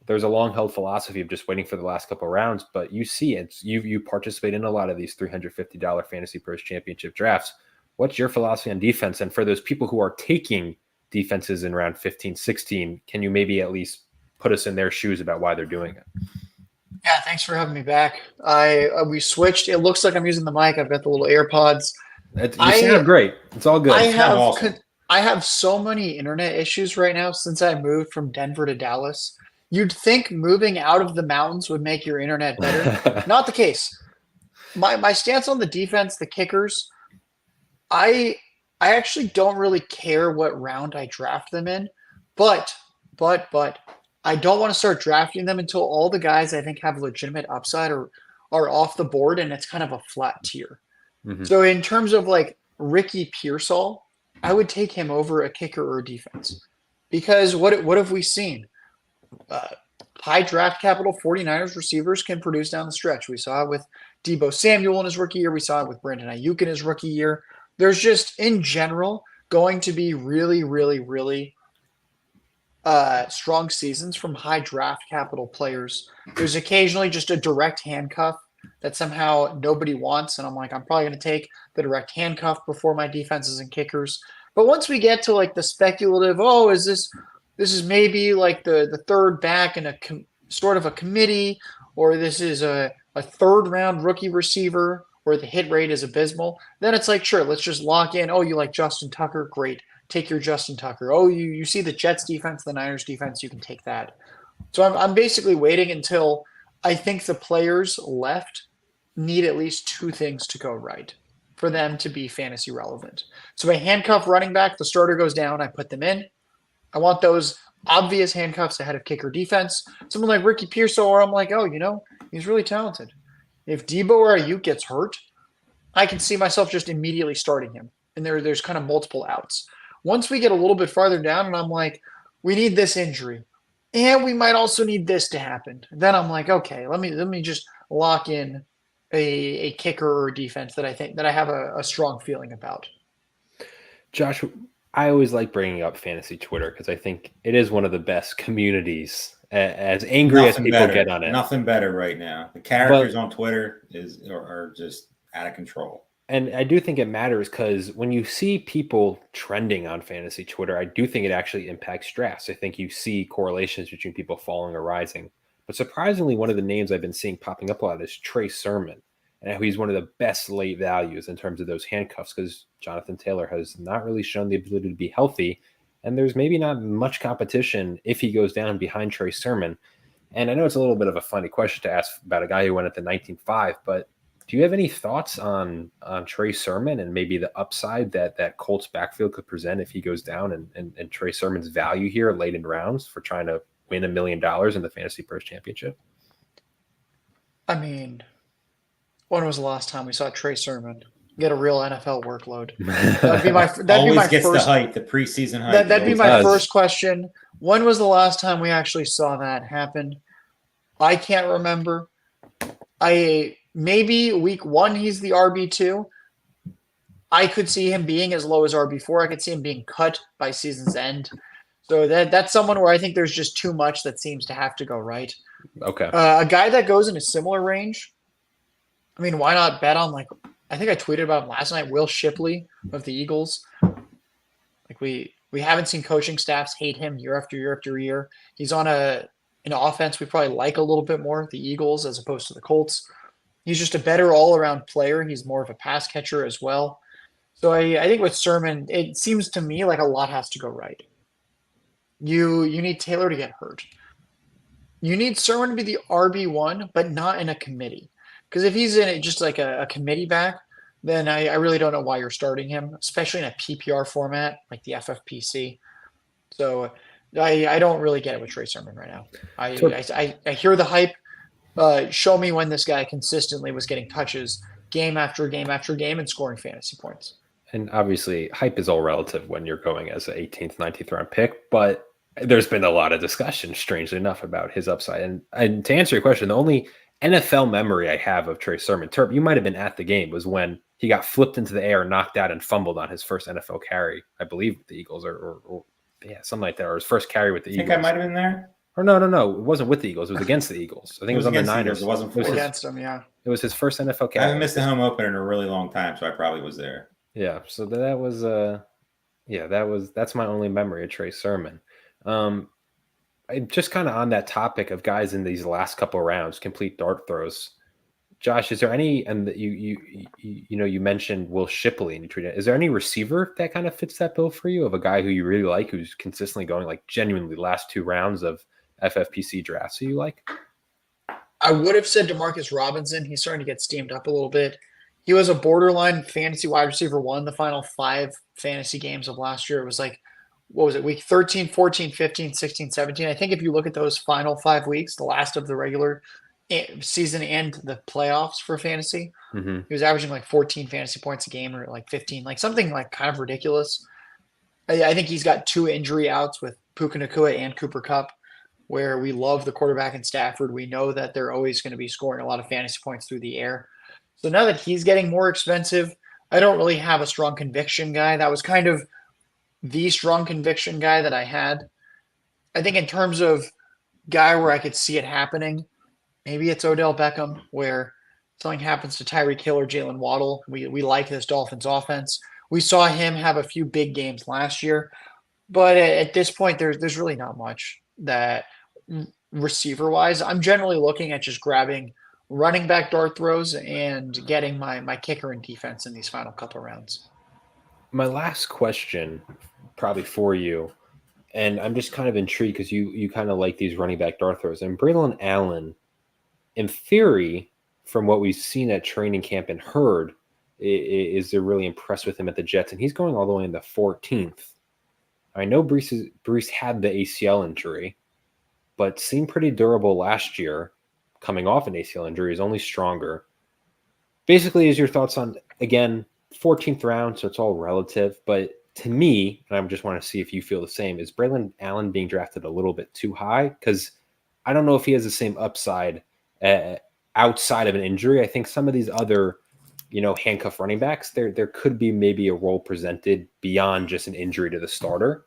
there's a long-held philosophy of just waiting for the last couple of rounds. But you see it. You participate in a lot of these $350 FantasyPros Championship drafts. What's your philosophy on defense? And for those people who are taking defenses in round 15, 16, can you maybe at least put us in their shoes about why they're doing it? Yeah, thanks for having me back. We switched. It looks like I'm using the mic. I've got the little AirPods. You sound great. It's all good. I have so many internet issues right now since I moved from Denver to Dallas. You'd think moving out of the mountains would make your internet better. Not the case. My stance on the defense, the kickers, I actually don't really care what round I draft them in, but I don't want to start drafting them until all the guys I think have legitimate upside are off the board and it's kind of a flat tier. Mm-hmm. So in terms of like Ricky Pearsall, I would take him over a kicker or a defense, because what have we seen? High draft capital 49ers receivers can produce down the stretch. We saw it with Deebo Samuel in his rookie year. We saw it with Brandon Aiyuk in his rookie year. There's just, in general, going to be really, really, really strong seasons from high draft capital players. There's occasionally just a direct handcuff that somehow nobody wants. And I'm like, I'm probably going to take the direct handcuff before my defenses and kickers. But once we get to like the speculative, this is maybe like the third back in a sort of a committee, or this is a third round rookie receiver, where the hit rate is abysmal, then it's like, sure, let's just lock in. Oh, you like Justin Tucker? Great. Take your Justin Tucker. Oh, you see the Jets defense, the Niners defense, you can take that. So I'm basically waiting until I think the players left need at least two things to go right for them to be fantasy relevant. So a handcuff running back, the starter goes down, I put them in. I want those obvious handcuffs ahead of kicker defense. Someone like Ricky Pearsall, where I'm like, oh, he's really talented. If Debo or Aiyuk gets hurt, I can see myself just immediately starting him. And there's kind of multiple outs. Once we get a little bit farther down and I'm like, we need this injury. And we might also need this to happen. Then I'm like, okay, let me just lock in a kicker or defense that I think that I have a strong feeling about. Josh, I always like bringing up fantasy Twitter because I think it is one of the best communities. As angry as people get on it, nothing better right now. The characters on Twitter are just out of control. And I do think it matters because when you see people trending on fantasy Twitter, I do think it actually impacts drafts. I think you see correlations between people falling or rising. But surprisingly, one of the names I've been seeing popping up a lot is Trey Sermon. And he's one of the best late values in terms of those handcuffs because Jonathan Taylor has not really shown the ability to be healthy. And there's maybe not much competition if he goes down behind Trey Sermon. And I know it's a little bit of a funny question to ask about a guy who went at the 19.5, but do you have any thoughts on Trey Sermon and maybe the upside that Colts backfield could present if he goes down and Trey Sermon's value here late in rounds for trying to win $1 million in the FantasyPros Championship? I mean, when was the last time we saw Trey Sermon get a real NFL workload? That'd be my the hype, the preseason hype. That'd be my first question. When was the last time we actually saw that happen? I can't remember. Maybe week 1 he's the RB2. I could see him being as low as RB4. I could see him being cut by season's end. So that's someone where I think there's just too much that seems to have to go right. Okay. A guy that goes in a similar range. I mean, why not bet on I think I tweeted about him last night, Will Shipley of the Eagles. We haven't seen coaching staffs hate him year after year after year. He's on an offense we probably like a little bit more, the Eagles, as opposed to the Colts. He's just a better all-around player. He's more of a pass catcher as well. So I think with Sermon, it seems to me like a lot has to go right. You need Taylor to get hurt. You need Sermon to be the RB1, but not in a committee. Because if he's in it just like a committee back, then I really don't know why you're starting him, especially in a PPR format like the FFPC. So I don't really get it with Trey Sermon right now. I hear the hype. Show me when this guy consistently was getting touches game after game after game and scoring fantasy points. And obviously, hype is all relative when you're going as an 18th, 19th round pick. But there's been a lot of discussion, strangely enough, about his upside. And to answer your question, the only NFL memory I have of Trey Sermon, Terp, you might have been at the game, was when he got flipped into the air, knocked out, and fumbled on his first NFL carry, I believe, with the Eagles, or something like that, or his first carry with the Eagles. I think I might have been there. Or no, it wasn't with the Eagles. It was against the Eagles. I think it was on the Niners. It wasn't against them, yeah. It was his first NFL carry. I haven't missed a home opener in a really long time, so I probably was there. Yeah, so that was that's my only memory of Trey Sermon. Just kind of on that topic of guys in these last couple of rounds, complete dart throws. Josh, is there any? And you mentioned Will Shipley and you tweeted. Is there any receiver that kind of fits that bill for you of a guy who you really like, who's consistently going like genuinely last 2 rounds of FFPC drafts who you like? I would have said Demarcus Robinson. He's starting to get steamed up a little bit. He was a borderline fantasy wide receiver 1 the final 5 fantasy games of last year. It was like, what was it, week 13, 14, 15, 16, 17. I think if you look at those final 5 weeks, the last of the regular season and the playoffs for fantasy, he was averaging like 14 fantasy points a game or like 15, like something like kind of ridiculous. I think he's got 2 injury outs with Puka Nacua and Cooper Kupp, where we love the quarterback in Stafford. We know that they're always going to be scoring a lot of fantasy points through the air. So now that he's getting more expensive, I don't really have a strong conviction guy. That was kind of the strong conviction guy that I had. I think in terms of guy where I could see it happening, maybe it's Odell Beckham, where something happens to Tyreek Hill or Jalen Waddle. We like this Dolphins offense. We saw him have a few big games last year, but at this point, there's really not much that receiver-wise. I'm generally looking at just grabbing running back dart throws and getting my kicker and defense in these final couple rounds. My last question, probably for you, and I'm just kind of intrigued because you kind of like these running back dart throws. And Braylon Allen, in theory, from what we've seen at training camp and heard, is they're really impressed with him at the Jets, and he's going all the way in the 14th. I know Brees had the ACL injury, but seemed pretty durable last year. Coming off an ACL injury is only stronger. Basically, is your thoughts on, again, 14th round, so it's all relative, but to me, and I just want to see if you feel the same, is Braylon Allen being drafted a little bit too high? Because I don't know if he has the same upside outside of an injury. I think some of these other, handcuff running backs, there could be maybe a role presented beyond just an injury to the starter.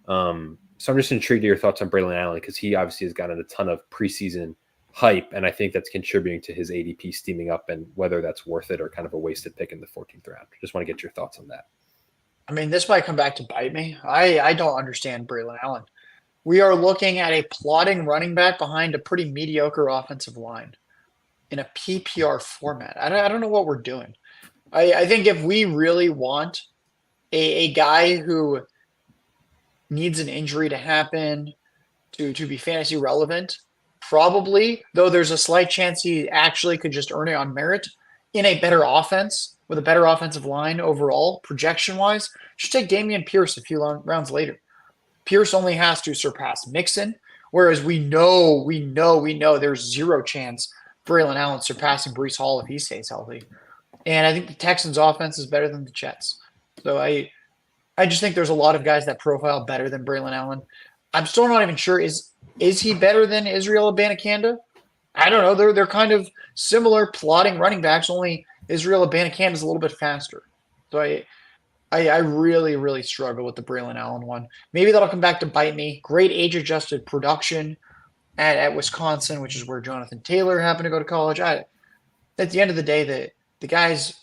So I'm just intrigued to your thoughts on Braylon Allen, because he obviously has gotten a ton of preseason hype, and I think that's contributing to his ADP steaming up, and whether that's worth it or kind of a wasted pick in the 14th round. Just want to get your thoughts on that. I mean, this might come back to bite me. I don't understand Braylon Allen. We are looking at a plodding running back behind a pretty mediocre offensive line in a PPR format. I don't know what we're doing. I think if we really want a guy who needs an injury to happen to be fantasy relevant, probably, though there's a slight chance he actually could just earn it on merit in a better offense with a better offensive line overall, projection-wise, should take Dameon Pierce a few rounds later. Pierce only has to surpass Mixon, whereas we know there's zero chance Braylon Allen surpassing Breece Hall if he stays healthy. And I think the Texans' offense is better than the Jets. So I just think there's a lot of guys that profile better than Braylon Allen. I'm still not even sure, is he better than Israel Abanikanda? I don't know. They're kind of similar plodding running backs, only Israel Abanikanda is a little bit faster. So I really, really struggle with the Braylon Allen one. Maybe that'll come back to bite me. Great age-adjusted production at Wisconsin, which is where Jonathan Taylor happened to go to college. At the end of the day, the guy's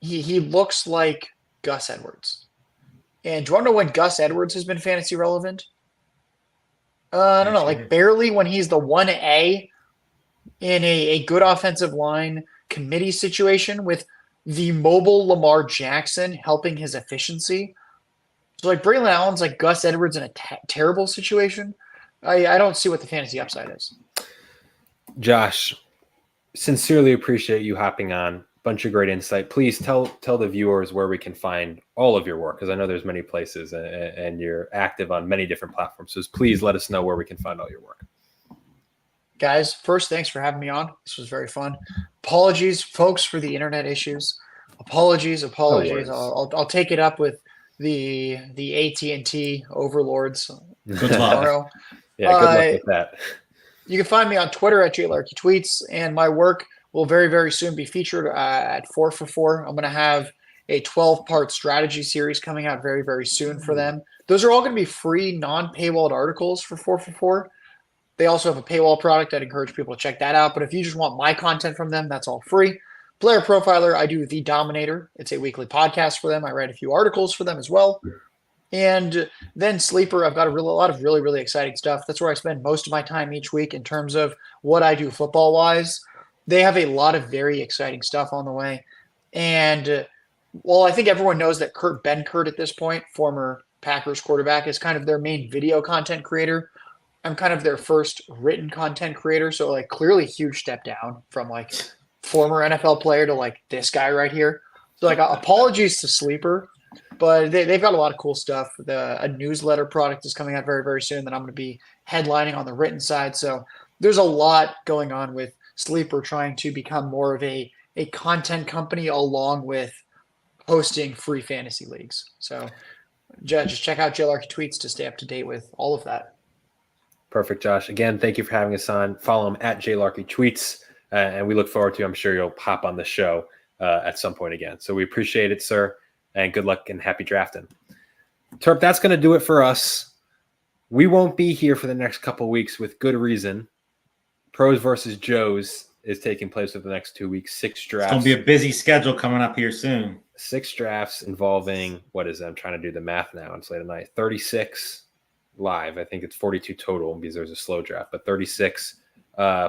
he looks like Gus Edwards. And do you want to know when Gus Edwards has been fantasy relevant? I don't know, like barely, when he's the 1A in a good offensive line committee situation with the mobile Lamar Jackson helping his efficiency. So like Braylon Allen's like Gus Edwards in a terrible situation. I don't see what the fantasy upside is. Josh, sincerely appreciate you hopping on. Bunch of great insight. Please tell the viewers where we can find all of your work, because I know there's many places and you're active on many different platforms. So please let us know where we can find all your work. Guys, first, thanks for having me on. This was very fun. Apologies, folks, for the internet issues. Apologies. No, I'll take it up with the AT&T overlords tomorrow. Yeah, good luck with that. You can find me on Twitter at JLarkyTweets, and my work will very, very soon be featured at 4 for 4. I'm going to have a 12-part strategy series coming out very, very soon for them. Those are all going to be free, non-paywalled articles for 4 for 4. They also have a paywall product. I'd encourage people to check that out. But if you just want my content from them, that's all free. Player Profiler, I do The Dominator. It's a weekly podcast for them. I write a few articles for them as well. And then Sleeper, I've got a lot of really, really exciting stuff. That's where I spend most of my time each week in terms of what I do football-wise. They have a lot of very exciting stuff on the way. And while I think everyone knows that Kurt Benkert at this point, former Packers quarterback, is kind of their main video content creator, I'm kind of their first written content creator. So like clearly huge step down from like former NFL player to like this guy right here. So like apologies to Sleeper, but they've got a lot of cool stuff. A newsletter product is coming out very, very soon that I'm going to be headlining on the written side. So there's a lot going on with Sleeper trying to become more of a content company along with hosting free fantasy leagues. So just check out Larky Tweets to stay up to date with all of that. Perfect, Josh. Again, thank you for having us on. Follow him at JLarkyTweets, and we look forward to, I'm sure you'll pop on the show at some point again. So we appreciate it, sir, and good luck and happy drafting. Terp, that's going to do it for us. We won't be here for the next couple weeks with good reason. Pros versus Joes is taking place over the next 2 weeks. 6 drafts. It's going to be a busy schedule coming up here soon. 6 drafts involving, what is it? I'm trying to do the math now. It's late at night. 36 live. I think it's 42 total because there's a slow draft, but 36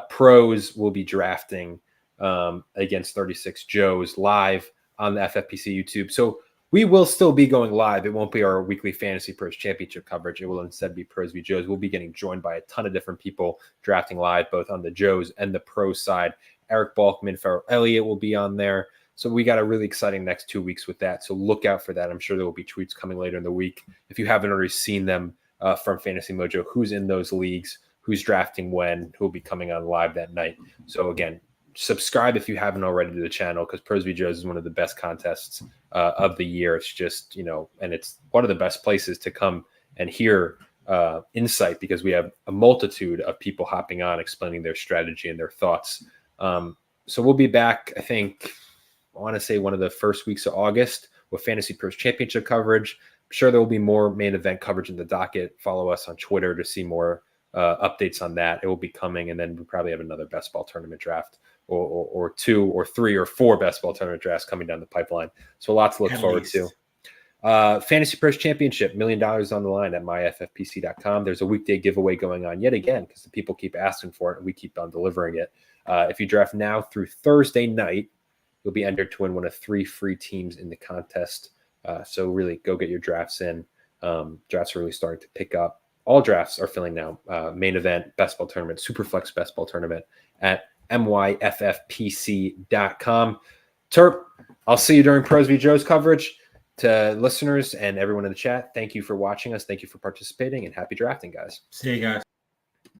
pros will be drafting against 36 Joes live on the FFPC YouTube. So we will still be going live. It won't be our weekly Fantasy Pros Championship coverage. It will instead be Pros v Joes. We'll be getting joined by a ton of different people drafting live, both on the Joes and the Pro side. Eric Balkman, Farrell Elliott will be on there. So we got a really exciting next 2 weeks with that. So look out for that. I'm sure there will be tweets coming later in the week. If you haven't already seen them from Fantasy Mojo, who's in those leagues, who's drafting when, who will be coming on live that night. So again, subscribe if you haven't already to the channel, because Pros v Joes is one of the best contests of the year. It's just, and it's one of the best places to come and hear insight, because we have a multitude of people hopping on, explaining their strategy and their thoughts. So we'll be back, I think, I want to say one of the first weeks of August with Fantasy Pros Championship coverage. I'm sure there will be more main event coverage in the docket. Follow us on Twitter to see more updates on that. It will be coming, and then we'll probably have another best ball tournament draft or 2 or 3 or 4 best ball tournament drafts coming down the pipeline. So a lot to look forward to. Fantasy Pros Championship, $1 million on the line at myffpc.com. There's a weekday giveaway going on yet again, because the people keep asking for it and we keep on delivering it. If you draft now through Thursday night, you'll be entered to win one of 3 free teams in the contest. So really go get your drafts in. Drafts are really starting to pick up. All drafts are filling now. Main event, best ball tournament, Superflex best ball tournament at myffpc.com. Terp, I'll see you during Pros v Joes coverage. To listeners and everyone in the chat, thank you for watching us. Thank you for participating, and happy drafting, guys. See you guys.